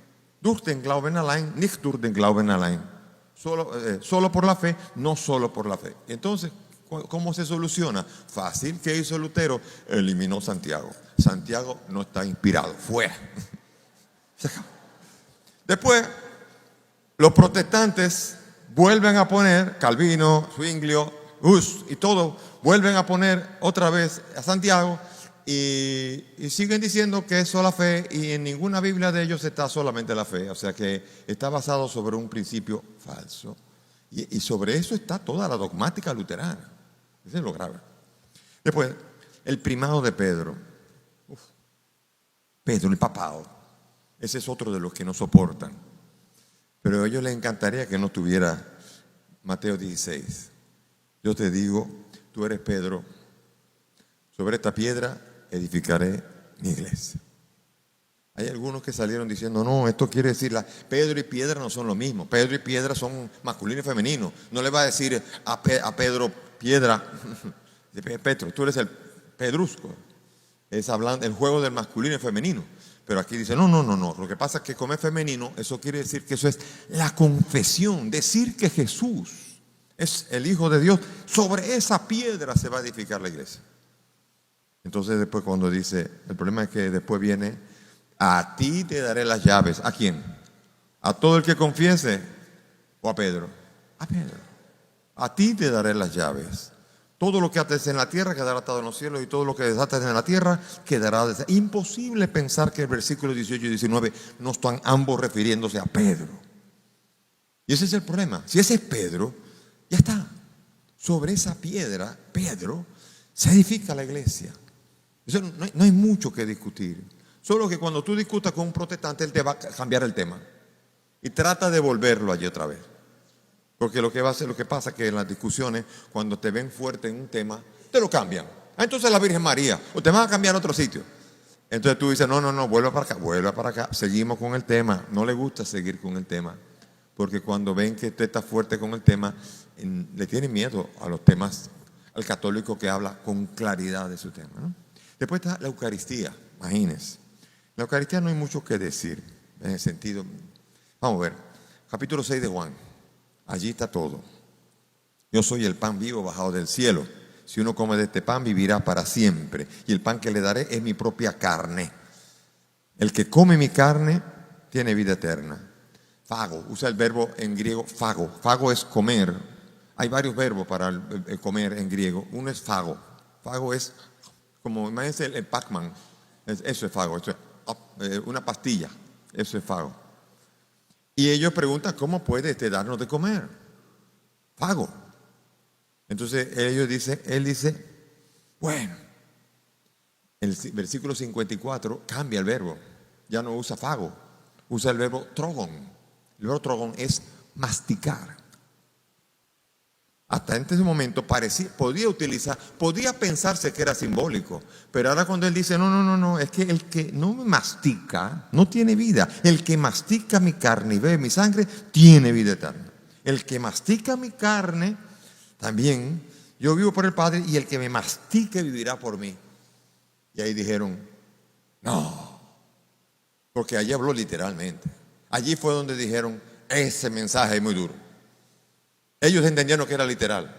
Durch den Glauben allein, nicht durch den Glauben allein. Solo por la fe, no solo por la fe. Entonces, ¿cómo se soluciona? Fácil. ¿Qué hizo Lutero? Eliminó Santiago. Santiago no está inspirado. Fuera. Después, los protestantes vuelven a poner, Calvino, Zwinglio, Hus y todo, vuelven a poner otra vez a Santiago Y siguen diciendo que es sola fe, y en ninguna Biblia de ellos está solamente la fe. O sea que está basado sobre un principio falso. Y sobre eso está toda la dogmática luterana. Eso es lo grave. Después, el primado de Pedro. Pedro, el papado. Ese es otro de los que no soportan. Pero a ellos les encantaría que no tuviera Mateo 16. Yo te digo, tú eres Pedro, sobre esta piedra edificaré mi iglesia. Hay algunos que salieron diciendo, no, esto quiere decir, Pedro y piedra no son lo mismo. Pedro y piedra son masculino y femenino. No le va a decir a Pedro piedra, Petro, tú eres el pedrusco. Es hablando el juego del masculino y femenino. Pero aquí dice, no. Lo que pasa es que como es femenino, eso quiere decir que eso es la confesión. Decir que Jesús es el Hijo de Dios. Sobre esa piedra se va a edificar la iglesia. Entonces después cuando dice, el problema es que después viene, a ti te daré las llaves. ¿A quién? ¿A todo el que confiese? ¿O a Pedro? A Pedro. A ti te daré las llaves. Todo lo que ates en la tierra quedará atado en los cielos, y todo lo que desates en la tierra quedará desatado. Imposible pensar que el versículo 18 y 19 no están ambos refiriéndose a Pedro. Y ese es el problema. Si ese es Pedro, ya está. Sobre esa piedra, Pedro, se edifica la iglesia. Eso no hay mucho que discutir. Solo que cuando tú discutas con un protestante, él te va a cambiar el tema. Y trata de volverlo allí otra vez. Porque lo que pasa es que en las discusiones, cuando te ven fuerte en un tema, te lo cambian. Entonces la Virgen María, o te van a cambiar a otro sitio. Entonces tú dices, no, vuelva para acá, seguimos con el tema. No le gusta seguir con el tema, porque cuando ven que usted está fuerte con el tema, le tienen miedo a los temas, al católico que habla con claridad de su tema, ¿no? Después está la Eucaristía, imagínense. La Eucaristía no hay mucho que decir, en el sentido, vamos a ver, capítulo 6 de Juan. Allí está todo. Yo soy el pan vivo bajado del cielo. Si uno come de este pan, vivirá para siempre. Y el pan que le daré es mi propia carne. El que come mi carne tiene vida eterna. Fago, usa el verbo en griego fago. Fago es comer. Hay varios verbos para el comer en griego. Uno es fago. Fago es como, imagínense el Pac-Man. Eso es fago. Eso es una pastilla. Eso es fago. Y ellos preguntan, ¿cómo puede darnos de comer? Fago. Entonces él dice, bueno, el versículo 54 cambia el verbo. Ya no usa fago, usa el verbo trogon. El verbo trogon es masticar. Hasta en ese momento podía pensarse que era simbólico, pero ahora cuando él dice, no, es que el que no me mastica no tiene vida. El que mastica mi carne y bebe mi sangre tiene vida eterna. El que mastica mi carne, también yo vivo por el Padre, y el que me mastique vivirá por mí. Y ahí dijeron, no, porque allí habló literalmente. Allí fue donde dijeron, ese mensaje es muy duro. Ellos entendieron que era literal.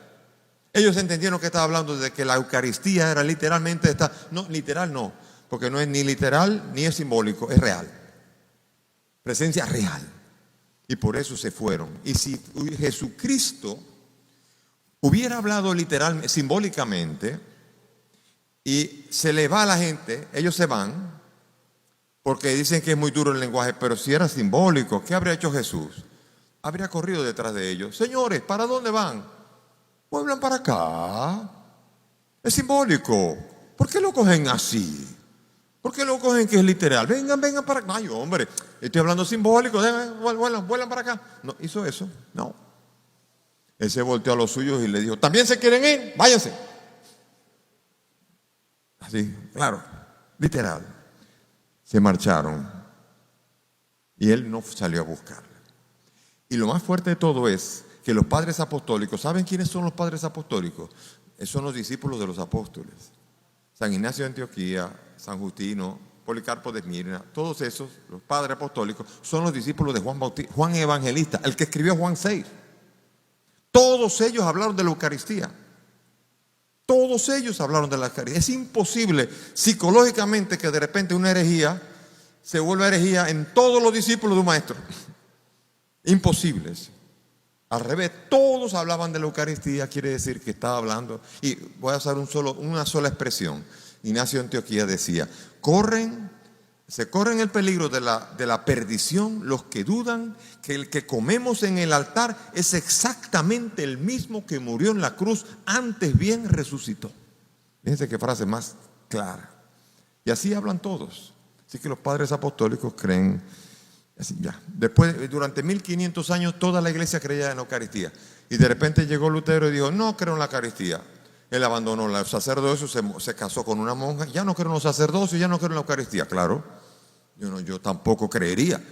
Ellos entendieron que estaba hablando de que la Eucaristía era literalmente no, literal no, porque no es ni literal ni es simbólico, es real. Presencia real. Y por eso se fueron. Y si Jesucristo hubiera hablado literal, simbólicamente, y se le va a la gente, ellos se van, porque dicen que es muy duro el lenguaje, pero si era simbólico, ¿qué habría hecho Jesús? Habría corrido detrás de ellos. Señores, ¿para dónde van? Vuelvan para acá. Es simbólico. ¿Por qué lo cogen así? ¿Por qué lo cogen que es literal? Vengan para acá. Ay, hombre, estoy hablando simbólico. Vuelan para acá. No, hizo eso. No. Él se volteó a los suyos y le dijo, ¿también se quieren ir? Váyanse. Así, claro, literal. Se marcharon. Y él no salió a buscar. Y lo más fuerte de todo es que los padres apostólicos, ¿saben quiénes son los padres apostólicos? Son los discípulos de los apóstoles. San Ignacio de Antioquía, San Justino, Policarpo de Esmirna, todos esos, los padres apostólicos, son los discípulos de Juan Evangelista, el que escribió Juan 6. Todos ellos hablaron de la Eucaristía. Todos ellos hablaron de la Eucaristía. Es imposible psicológicamente que de repente una herejía se vuelva herejía en todos los discípulos de un maestro. Imposibles. Al revés, todos hablaban de la Eucaristía, quiere decir que estaba hablando, y voy a usar una sola expresión, Ignacio de Antioquía decía, se corren el peligro de la perdición los que dudan que el que comemos en el altar es exactamente el mismo que murió en la cruz, antes bien resucitó. Fíjense qué frase más clara. Y así hablan todos. Así que los padres apostólicos creen así ya. Después, durante 1500 años, toda la iglesia creía en la Eucaristía. Y de repente llegó Lutero y dijo, no creo en la Eucaristía. Él abandonó el sacerdocio, se casó con una monja. Ya no creo en los sacerdocios, ya no creo en la Eucaristía. Claro, yo tampoco creería.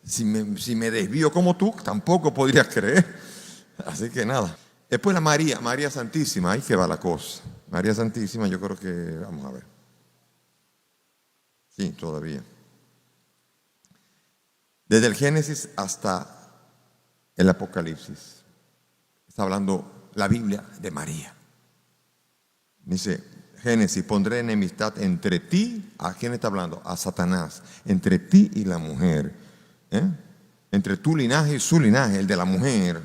Si me desvío como tú, tampoco podría creer. Así que nada. Después la María Santísima, ahí que va la cosa. María Santísima, yo creo que, vamos a ver. Sí, todavía. Desde el Génesis hasta el Apocalipsis. Está hablando la Biblia de María. Dice, Génesis, pondré enemistad entre ti, ¿a quién está hablando? A Satanás, entre ti y la mujer, entre tu linaje y su linaje, el de la mujer,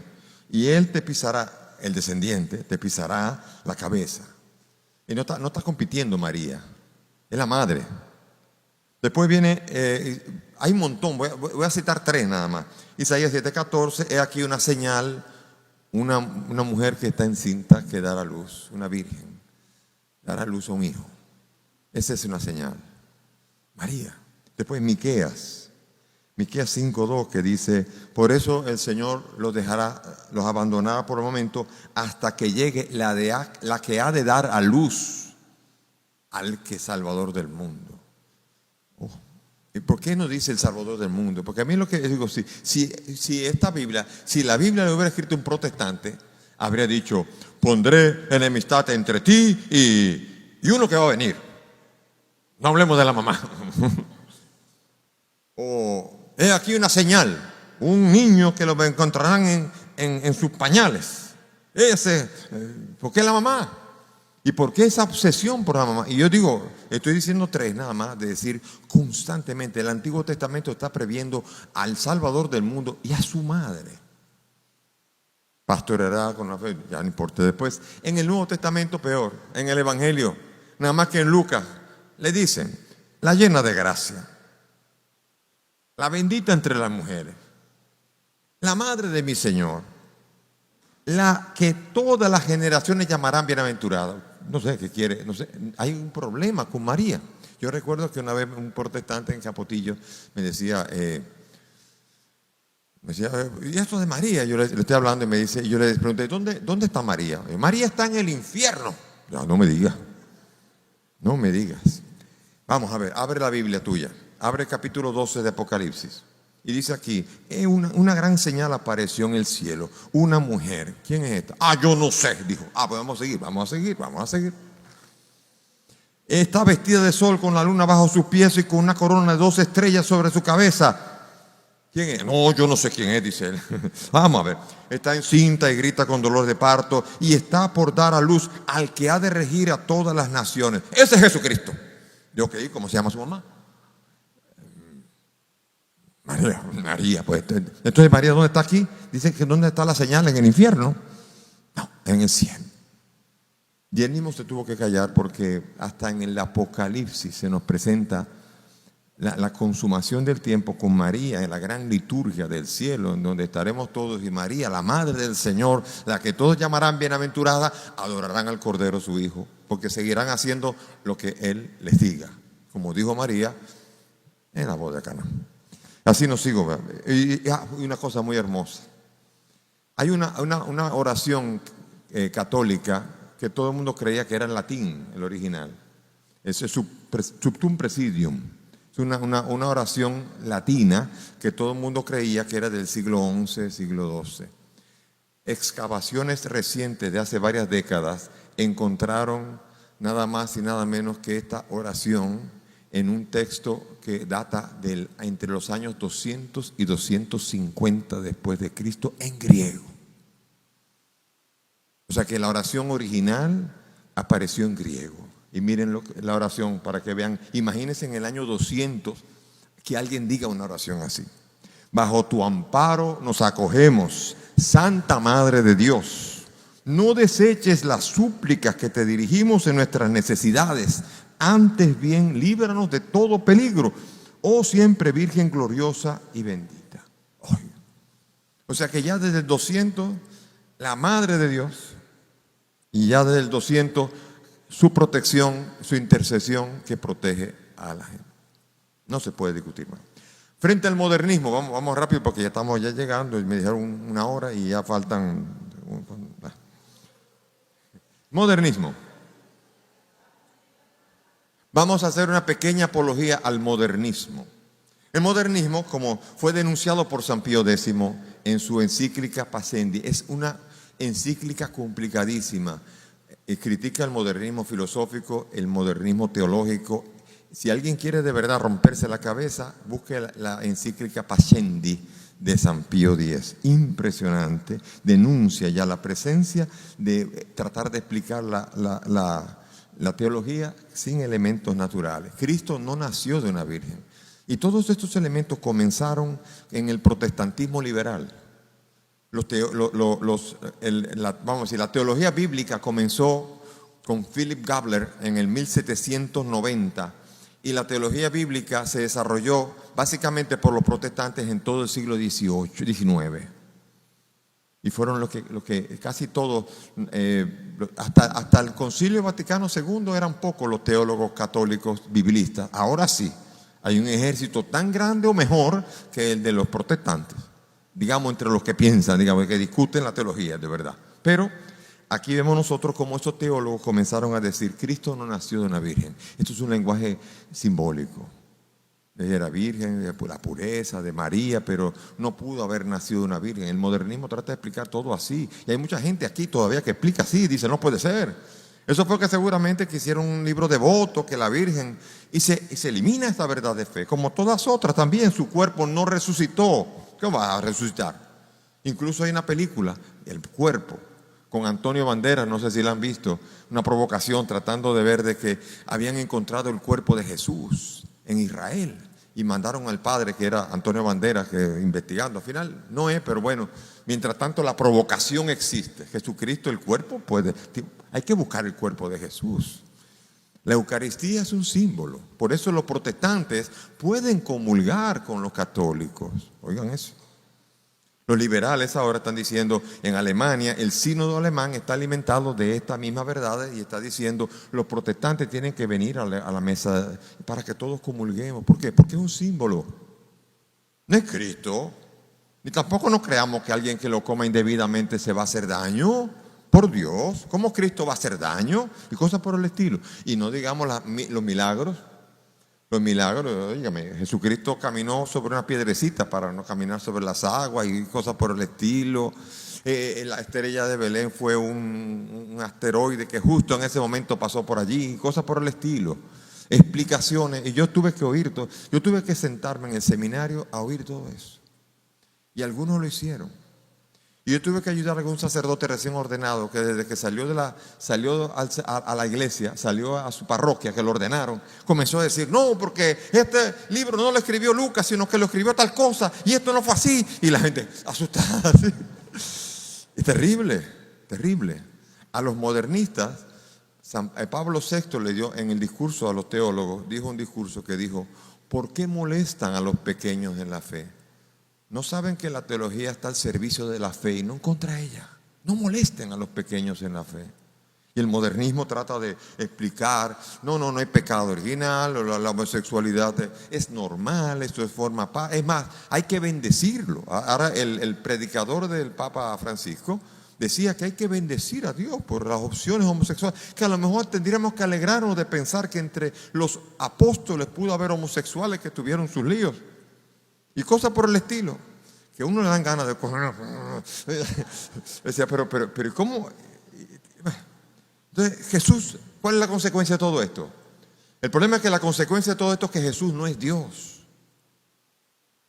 y él te pisará, el descendiente, te pisará la cabeza. Y no está compitiendo María, es la madre. Después viene, hay un montón, voy a citar 3 nada más. Isaías 7:14, he aquí una señal, una mujer que está encinta que dará luz, una virgen. Dará luz a un hijo. Esa es una señal. María. Después Miqueas 5:2 que dice, por eso el Señor los abandonará por el momento hasta que llegue la que ha de dar a luz al que es Salvador del mundo. ¿Y por qué no dice el Salvador del mundo? Porque a mí lo que digo, si esta Biblia, si la Biblia la hubiera escrito un protestante, habría dicho, pondré enemistad entre ti y uno que va a venir. No hablemos de la mamá. O, he aquí una señal, un niño que lo encontrarán en sus pañales. ¿Por qué la mamá? ¿Y por qué esa obsesión por la mamá? Y yo digo, estoy diciendo 3 nada más, de decir constantemente, el Antiguo Testamento está previendo al Salvador del mundo y a su madre. Pastoreará con la fe, ya no importa. Después, en el Nuevo Testamento peor, en el Evangelio, nada más que en Lucas, le dicen, la llena de gracia, la bendita entre las mujeres, la madre de mi Señor, la que todas las generaciones llamarán bienaventurada. No sé qué quiere, no sé, hay un problema con María. Yo recuerdo que una vez un protestante en Capotillo me decía, ¿y esto de María? Yo le estoy hablando y me dice, y yo le pregunté, ¿dónde está María? María está en el infierno. No me digas. No me digas. Vamos a ver, abre la Biblia tuya. Abre el capítulo 12 de Apocalipsis. Y dice aquí, una gran señal apareció en el cielo. Una mujer. ¿Quién es esta? Yo no sé. Dijo, pues vamos a seguir. Está vestida de sol con la luna bajo sus pies y con una corona de 2 estrellas sobre su cabeza. ¿Quién es? No, yo no sé quién es, dice él. Vamos a ver. Está encinta y grita con dolor de parto y está por dar a luz al que ha de regir a todas las naciones. Ese es Jesucristo. Digo, ¿cómo se llama su mamá? María, pues. Entonces, María, ¿dónde está aquí? Dicen que ¿dónde está la señal? ¿En el infierno? No, en el cielo. Y él mismo se tuvo que callar porque hasta en el Apocalipsis se nos presenta la consumación del tiempo con María en la gran liturgia del cielo, en donde estaremos todos, y María, la madre del Señor, la que todos llamarán bienaventurada, adorarán al Cordero su Hijo, porque seguirán haciendo lo que Él les diga, como dijo María en la boda de Caná. Así nos sigo. Y una cosa muy hermosa. Hay una oración católica que todo el mundo creía que era en latín, el original. Es Subtum Presidium. Es una oración latina que todo el mundo creía que era del siglo XI, siglo XII. Excavaciones recientes de hace varias décadas encontraron nada más y nada menos que esta oración en un texto que data entre los años 200 y 250 después de Cristo en griego. O sea que la oración original apareció en griego. Y miren la oración para que vean. Imagínense en el año 200 que alguien diga una oración así. Bajo tu amparo nos acogemos, Santa Madre de Dios. No deseches las súplicas que te dirigimos en nuestras necesidades. Antes bien, líbranos de todo peligro, oh siempre Virgen gloriosa y bendita. Ay. O sea que ya desde el 200, la Madre de Dios, y ya desde el 200, su protección, su intercesión que protege a la gente. No se puede discutir más. Frente al modernismo, vamos rápido porque ya estamos ya llegando, y me dijeron una hora y ya faltan. Modernismo. Vamos a hacer una pequeña apología al modernismo. El modernismo, como fue denunciado por San Pío X en su encíclica Pascendi, es una encíclica complicadísima. Critica el modernismo filosófico, el modernismo teológico. Si alguien quiere de verdad romperse la cabeza, busque la encíclica Pascendi de San Pío X. Impresionante. Denuncia ya la presencia de tratar de explicar la teología sin elementos naturales. Cristo no nació de una virgen. Y todos estos elementos comenzaron en el protestantismo liberal. Vamos a decir, la teología bíblica comenzó con Philip Gabler en el 1790 y la teología bíblica se desarrolló básicamente por los protestantes en todo el siglo XIX. Y fueron los que casi todos, hasta el Concilio Vaticano II eran pocos los teólogos católicos biblistas. Ahora sí, hay un ejército tan grande o mejor que el de los protestantes. Digamos, entre los que piensan, digamos, que discuten la teología de verdad. Pero aquí vemos nosotros cómo estos teólogos comenzaron a decir, Cristo no nació de una virgen. Esto es un lenguaje simbólico. Ella era virgen, de la pureza, de María, pero no pudo haber nacido de una virgen. El modernismo trata de explicar todo así. Y hay mucha gente aquí todavía que explica así, dice, no puede ser. Eso fue que seguramente que hicieron un libro devoto, que la virgen, y se elimina esta verdad de fe. Como todas otras también, su cuerpo no resucitó. ¿Qué va a resucitar? Incluso hay una película, El Cuerpo, con Antonio Banderas, no sé si la han visto, una provocación tratando de ver de que habían encontrado el cuerpo de Jesús en Israel y mandaron al padre, que era Antonio Banderas, que investigando. Al final no es, pero bueno, mientras tanto la provocación existe. Jesucristo, el cuerpo, hay que buscar el cuerpo de Jesús. La Eucaristía es un símbolo. Por eso los protestantes pueden comulgar con los católicos. Oigan eso. Los liberales ahora están diciendo, en Alemania, el sínodo alemán está alimentado de estas mismas verdades y está diciendo, los protestantes tienen que venir a la mesa para que todos comulguemos. ¿Por qué? Porque es un símbolo. No es Cristo. Ni tampoco nos creamos que alguien que lo coma indebidamente se va a hacer daño. Por Dios, ¿cómo Cristo va a hacer daño? Y cosas por el estilo. Y no digamos los milagros. Los milagros, dígame, Jesucristo caminó sobre una piedrecita para no caminar sobre las aguas y cosas por el estilo. La estrella de Belén fue un asteroide que justo en ese momento pasó por allí y cosas por el estilo. Explicaciones. Y yo tuve que sentarme en el seminario a oír todo eso. Y algunos lo hicieron. Y yo tuve que ayudar a algún sacerdote recién ordenado que desde que salió a la iglesia, salió a su parroquia, que lo ordenaron, comenzó a decir, no, porque este libro no lo escribió Lucas, sino que lo escribió tal cosa, y esto no fue así. Y la gente asustada. ¿Sí? Es terrible, terrible. A los modernistas, Pablo VI le dio en el discurso a los teólogos, dijo un discurso que dijo, ¿por qué molestan a los pequeños en la fe? ¿No saben que la teología está al servicio de la fe y no contra ella? No molesten a los pequeños en la fe. Y el modernismo trata de explicar, no hay pecado original, la homosexualidad es normal, esto es forma paz. Es más, hay que bendecirlo. Ahora el predicador del Papa Francisco decía que hay que bendecir a Dios por las opciones homosexuales, que a lo mejor tendríamos que alegrarnos de pensar que entre los apóstoles pudo haber homosexuales que tuvieron sus líos. Y cosas por el estilo, que a uno le dan ganas de coger. Decía, pero ¿cómo? Entonces, Jesús, ¿cuál es la consecuencia de todo esto? El problema es que la consecuencia de todo esto es que Jesús no es Dios.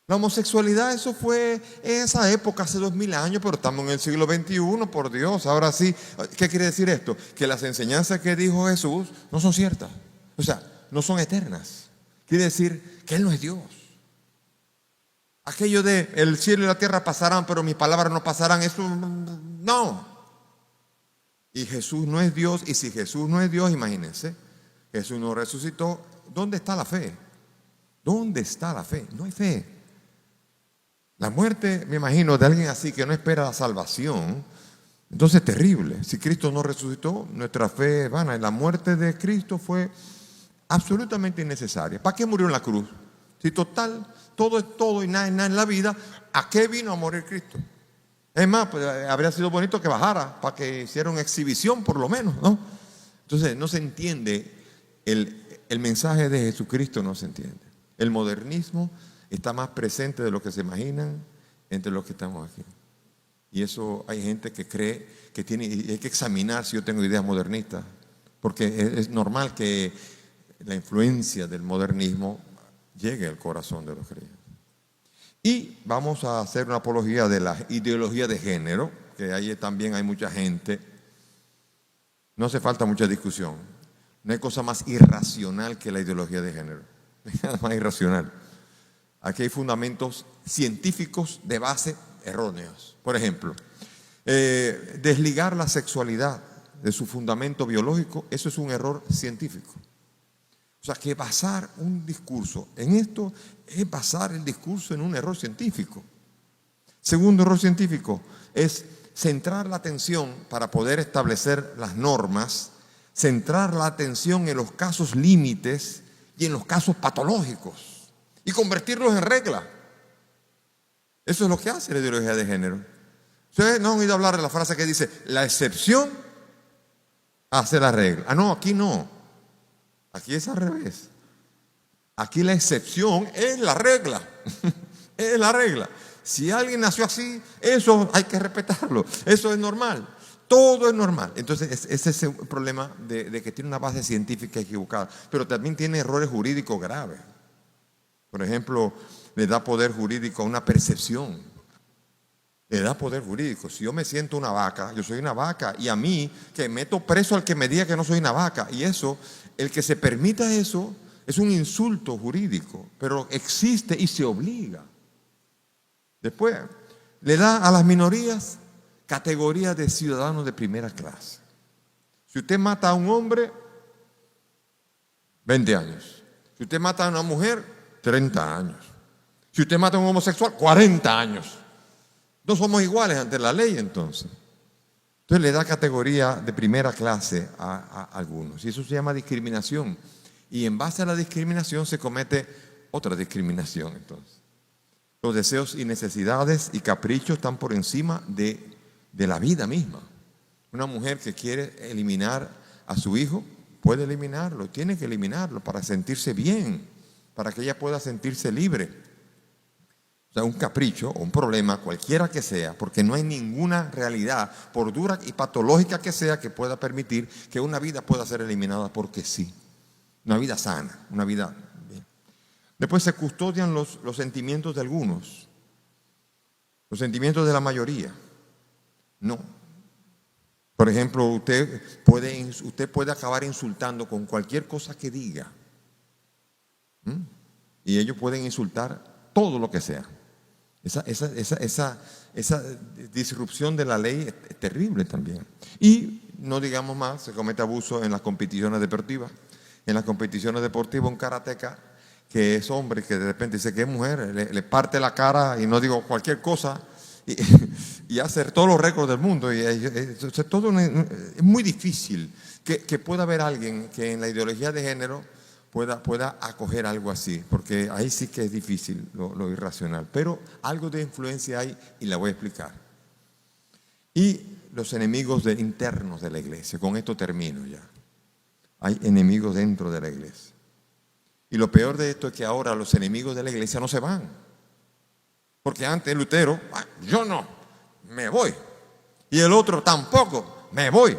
La homosexualidad, eso fue en esa época, hace 2000 años, pero estamos en el siglo XXI, por Dios. Ahora sí, ¿qué quiere decir esto? Que las enseñanzas que dijo Jesús no son ciertas, o sea, no son eternas. Quiere decir que Él no es Dios. Aquello de el cielo y la tierra pasarán, pero mis palabras no pasarán, eso no. Y Jesús no es Dios, y si Jesús no es Dios, imagínense, Jesús no resucitó. ¿Dónde está la fe? ¿Dónde está la fe? No hay fe. La muerte, me imagino, de alguien así que no espera la salvación, entonces es terrible. Si Cristo no resucitó, nuestra fe es vana. La muerte de Cristo fue absolutamente innecesaria. ¿Para qué murió en la cruz? Si total, todo es todo y nada es nada en la vida, ¿a qué vino a morir Cristo? Es más, pues, habría sido bonito que bajara para que hiciera una exhibición por lo menos, ¿no? Entonces no se entiende, el mensaje de Jesucristo no se entiende. El modernismo está más presente de lo que se imaginan entre los que estamos aquí. Y eso hay gente que cree que tiene, y hay que examinar si yo tengo ideas modernistas, porque es normal que la influencia del modernismo llegue al corazón de los creyentes. Y vamos a hacer una apología de la ideología de género, que ahí también hay mucha gente. No hace falta mucha discusión. No hay cosa más irracional que la ideología de género. Nada más irracional. Aquí hay fundamentos científicos de base erróneos. Por ejemplo, desligar la sexualidad de su fundamento biológico, eso es un error científico. O sea, que basar un discurso en esto es basar el discurso en un error científico. Segundo error científico es centrar la atención para poder establecer las normas, centrar la atención en los casos límites y en los casos patológicos y convertirlos en regla. Eso es lo que hace la ideología de género. Ustedes no han oído hablar de la frase que dice, la excepción hace la regla. Ah, no, aquí no. Aquí es al revés. Aquí la excepción es la regla. Es la regla. Si alguien nació así, eso hay que respetarlo. Eso es normal. Todo es normal. Entonces, ese es el problema de que tiene una base científica equivocada. Pero también tiene errores jurídicos graves. Por ejemplo, le da poder jurídico a una percepción. Le da poder jurídico. Si yo me siento una vaca, yo soy una vaca. Y a mí, que meto preso al que me diga que no soy una vaca. Y eso, el que se permita eso, es un insulto jurídico. Pero existe y se obliga. Después, le da a las minorías categoría de ciudadanos de primera clase. Si usted mata a un hombre, 20 años. Si usted mata a una mujer, 30 años. Si usted mata a un homosexual, 40 años. No somos iguales ante la ley entonces. Entonces le da categoría de primera clase a algunos. Y eso se llama discriminación. Y en base a la discriminación se comete otra discriminación entonces. Los deseos y necesidades y caprichos están por encima de la vida misma. Una mujer que quiere eliminar a su hijo, puede eliminarlo, tiene que eliminarlo para sentirse bien, para que ella pueda sentirse libre. O sea, un capricho o un problema, cualquiera que sea, porque no hay ninguna realidad, por dura y patológica que sea, que pueda permitir que una vida pueda ser eliminada porque sí. Una vida sana, una vida bien. Después se custodian los sentimientos de algunos, los sentimientos de la mayoría. No. Por ejemplo, usted puede acabar insultando con cualquier cosa que diga. Y ellos pueden insultar todo lo que sea. Esa disrupción de la ley es terrible también. Y no digamos más, se comete abuso en las competiciones deportivas. En las competiciones deportivas un karateca que es hombre, que de repente dice que es mujer, le parte la cara y no digo cualquier cosa y hace todos los récords del mundo. Es muy difícil que pueda haber alguien que en la ideología de género pueda acoger algo así, porque ahí sí que es difícil lo irracional. Pero algo de influencia hay y la voy a explicar. Y los enemigos internos de la iglesia. Con esto termino ya. Hay enemigos dentro de la iglesia. Y lo peor de esto es que ahora los enemigos de la iglesia no se van. Porque antes Lutero, yo no, me voy. Y el otro tampoco, me voy.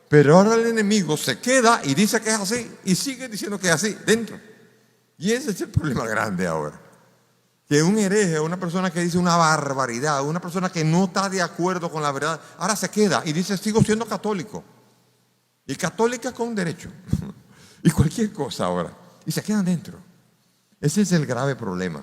Pero ahora el enemigo se queda y dice que es así y sigue diciendo que es así dentro. Y ese es el problema grande ahora. Que un hereje, una persona que dice una barbaridad, una persona que no está de acuerdo con la verdad, ahora se queda y dice sigo siendo católico. Y católica con derecho. Y cualquier cosa ahora. Y se quedan dentro. Ese es el grave problema.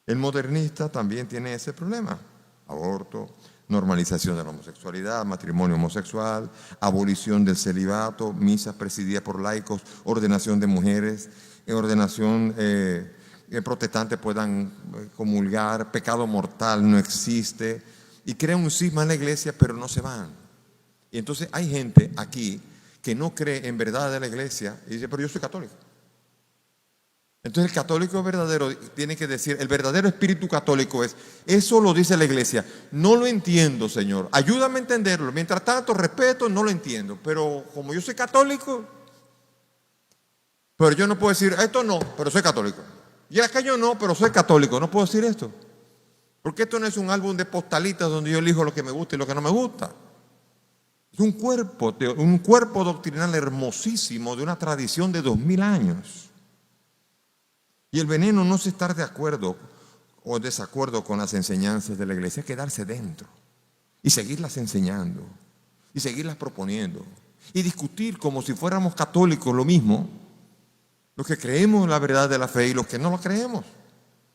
El modernista también tiene ese problema. Aborto, normalización de la homosexualidad, matrimonio homosexual, abolición del celibato, misas presididas por laicos, ordenación de mujeres, ordenación protestantes puedan comulgar, pecado mortal no existe, y crean un cisma en la iglesia, pero no se van. Y entonces hay gente aquí que no cree en verdad de la iglesia y dice, pero yo soy católico. Entonces el católico verdadero tiene que decir, el verdadero espíritu católico es, eso lo dice la iglesia, no lo entiendo, Señor, ayúdame a entenderlo, mientras tanto respeto, no lo entiendo, pero como yo soy católico, pero yo no puedo decir, esto no, pero soy católico, y aquello no, pero soy católico, no puedo decir esto, porque esto no es un álbum de postalitas donde yo elijo lo que me gusta y lo que no me gusta. Es un cuerpo doctrinal hermosísimo de una tradición de 2000 años. Y el veneno no es estar de acuerdo o desacuerdo con las enseñanzas de la iglesia, es quedarse dentro y seguirlas enseñando y seguirlas proponiendo y discutir como si fuéramos católicos lo mismo, los que creemos en la verdad de la fe y los que no lo creemos.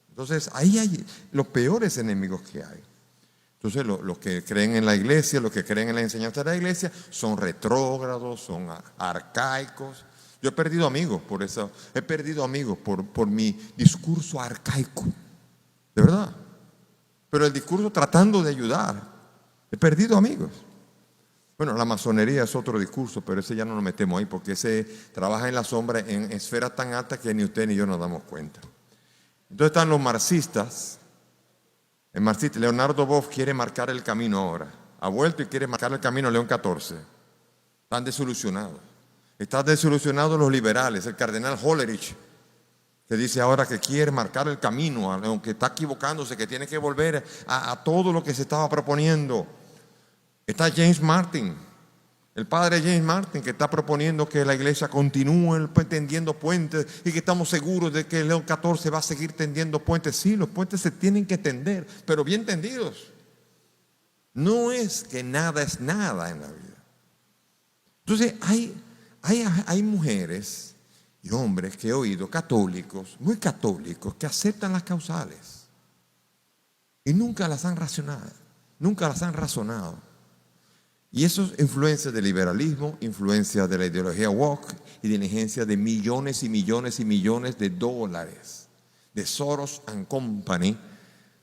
Entonces ahí hay los peores enemigos que hay. Entonces los que creen en la iglesia, los que creen en la enseñanza de la iglesia son retrógrados, son arcaicos. Yo he perdido amigos por eso, he perdido amigos por mi discurso arcaico, de verdad. Pero el discurso tratando de ayudar, he perdido amigos. Bueno, la masonería es otro discurso, pero ese ya no nos metemos ahí porque ese trabaja en la sombra en esferas tan altas que ni usted ni yo nos damos cuenta. Entonces están los marxistas. El marxista Leonardo Boff quiere marcar el camino ahora. Ha vuelto y quiere marcar el camino a León XIV. Están desilusionados. Están desilusionados los liberales, el cardenal Hollerich, que dice ahora que quiere marcar el camino, aunque está equivocándose, que tiene que volver a todo lo que se estaba proponiendo. Está James Martin, el padre James Martin, que está proponiendo que la iglesia continúe tendiendo puentes y que estamos seguros de que León XIV va a seguir tendiendo puentes. Sí, los puentes se tienen que tender, pero bien tendidos. No es que nada es nada en la vida. Entonces hay mujeres y hombres que he oído, católicos, muy católicos, que aceptan las causales y nunca las han racionado, nunca las han razonado. Y eso es influencia del liberalismo, influencia de la ideología woke y diligencia de millones y millones y millones de dólares de Soros and Company,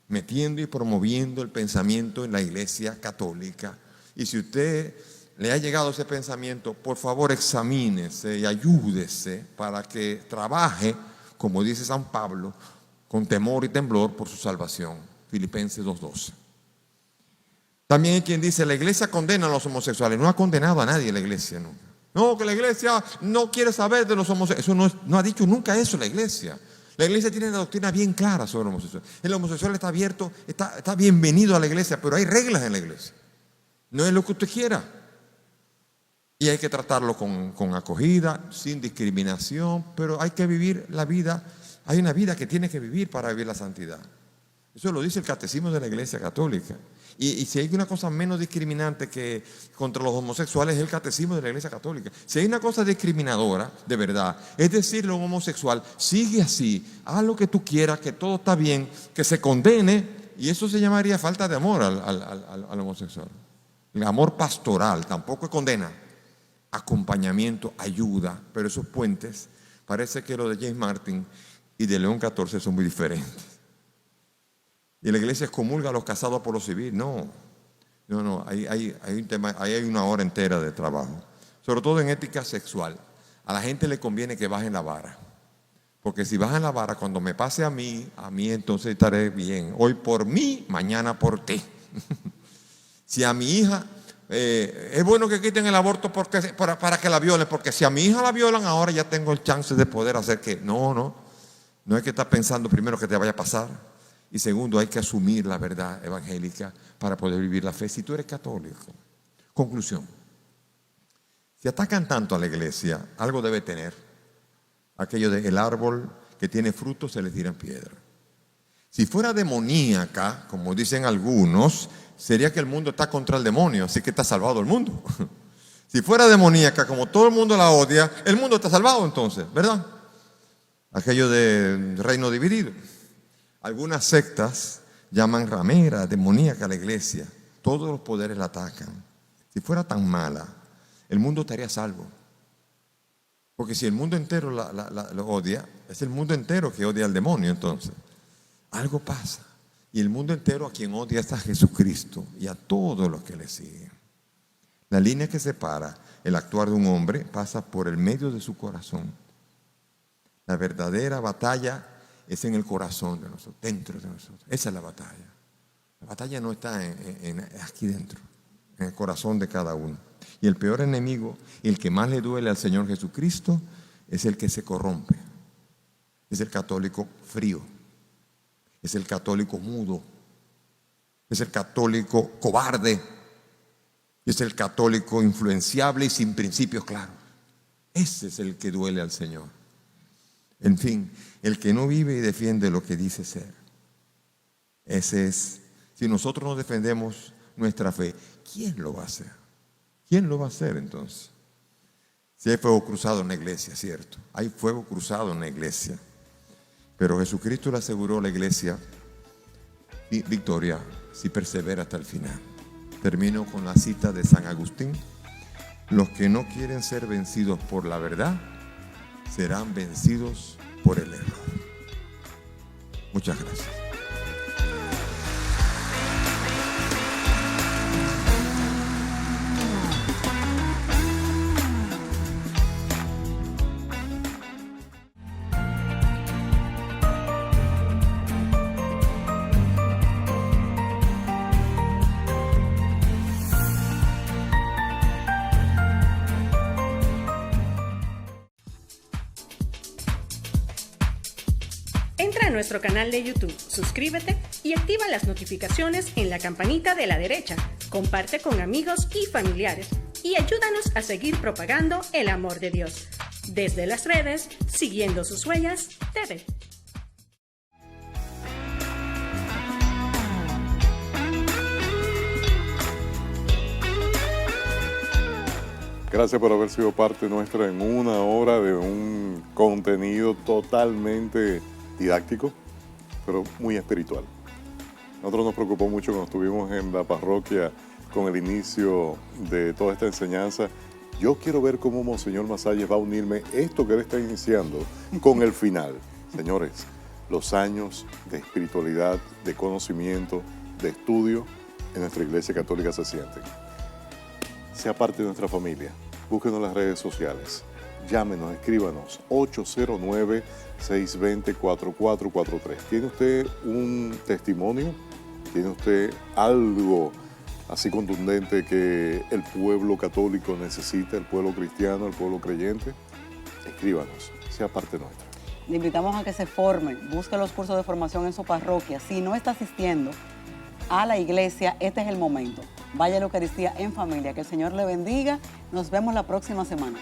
metiendo y promoviendo el pensamiento en la iglesia católica. Y si usted le ha llegado ese pensamiento, por favor examínese y ayúdese para que trabaje, como dice San Pablo, con temor y temblor por su salvación. Filipenses 2:12. También hay quien dice, la iglesia condena a los homosexuales. No ha condenado a nadie la iglesia nunca. No, que la iglesia no quiere saber de los homosexuales. Eso no ha dicho nunca eso la iglesia. La iglesia tiene una doctrina bien clara sobre el homosexual. El homosexual está abierto, está bienvenido a la iglesia, pero hay reglas en la iglesia. No es lo que usted quiera. Y hay que tratarlo con acogida, sin discriminación, pero hay que vivir la vida. Hay una vida que tiene que vivir para vivir la santidad. Eso lo dice el catecismo de la Iglesia Católica. Y si hay una cosa menos discriminante que contra los homosexuales es el catecismo de la Iglesia Católica. Si hay una cosa discriminadora, de verdad, es decirle a un homosexual, sigue así, haz lo que tú quieras, que todo está bien, que se condene, y eso se llamaría falta de amor al homosexual. El amor pastoral, tampoco es condena. Acompañamiento, ayuda, pero esos puentes, parece que lo de James Martin y de León XIV son muy diferentes. Y la iglesia excomulga a los casados por lo civil. No, hay un tema, ahí hay una hora entera de trabajo. Sobre todo en ética sexual. A la gente le conviene que bajen la vara. Porque si bajan la vara, cuando me pase a mí entonces estaré bien. Hoy por mí, mañana por ti. Si a mi hija, es bueno que quiten el aborto para que la violen, porque si a mi hija la violan, ahora ya tengo el chance de poder hacer que... No hay que estar pensando primero que te vaya a pasar. Y segundo, hay que asumir la verdad evangélica para poder vivir la fe si tú eres católico. Conclusión. Si atacan tanto a la iglesia, algo debe tener. Aquello de el árbol que tiene frutos se le tiran piedra. Si fuera demoníaca, como dicen algunos, sería que el mundo está contra el demonio, así que está salvado el mundo. Si fuera demoníaca, como todo el mundo la odia, el mundo está salvado entonces, ¿verdad? Aquello de reino dividido. Algunas sectas llaman ramera, demoníaca a la iglesia. todos los poderes la atacan. Si fuera tan mala, el mundo estaría salvo. Porque si el mundo entero lo odia, es el mundo entero que odia al demonio entonces. Algo pasa. Y el mundo entero a quien odia es a Jesucristo y a todos los que le siguen. La línea que separa el actuar de un hombre pasa por el medio de su corazón. La verdadera batalla es en el corazón de nosotros, dentro de nosotros. Esa es la batalla. La batalla no está aquí dentro, en el corazón de cada uno. Y el peor enemigo, y el que más le duele al Señor Jesucristo, es el que se corrompe. Es el católico frío. Es el católico mudo. Es el católico cobarde. Es el católico influenciable y sin principios claros. Ese es el que duele al Señor. En fin, el que no vive y defiende lo que dice ser. Ese es. Si nosotros no defendemos nuestra fe, ¿quién lo va a hacer? ¿Quién lo va a hacer entonces? Si hay fuego cruzado en la iglesia, cierto. Hay fuego cruzado en la iglesia. Pero Jesucristo le aseguró a la iglesia victoria si persevera hasta el final. Termino con la cita de San Agustín. Los que no quieren ser vencidos por la verdad serán vencidos por el error. Muchas gracias. Entra a nuestro canal de YouTube, suscríbete y activa las notificaciones en la campanita de la derecha. Comparte con amigos y familiares y ayúdanos a seguir propagando el amor de Dios. Desde las redes, Siguiendo sus Huellas TV. Gracias por haber sido parte nuestra en una hora de un contenido totalmente didáctico, pero muy espiritual. Nosotros nos preocupó mucho cuando estuvimos en la parroquia con el inicio de toda esta enseñanza. Yo quiero ver cómo Monseñor Masalles va a unirme esto que él está iniciando con el final. Señores, los años de espiritualidad, de conocimiento, de estudio en nuestra Iglesia Católica se sienten. Sea parte de nuestra familia. Búsquenos en las redes sociales. Llámenos, escríbanos, 809-620-4443. ¿Tiene usted un testimonio? ¿Tiene usted algo así contundente que el pueblo católico necesita, el pueblo cristiano, el pueblo creyente? Escríbanos, sea parte nuestra. Le invitamos a que se formen, busque los cursos de formación en su parroquia. Si no está asistiendo a la iglesia, este es el momento. Vaya a la Eucaristía en familia. Que el Señor le bendiga. Nos vemos la próxima semana.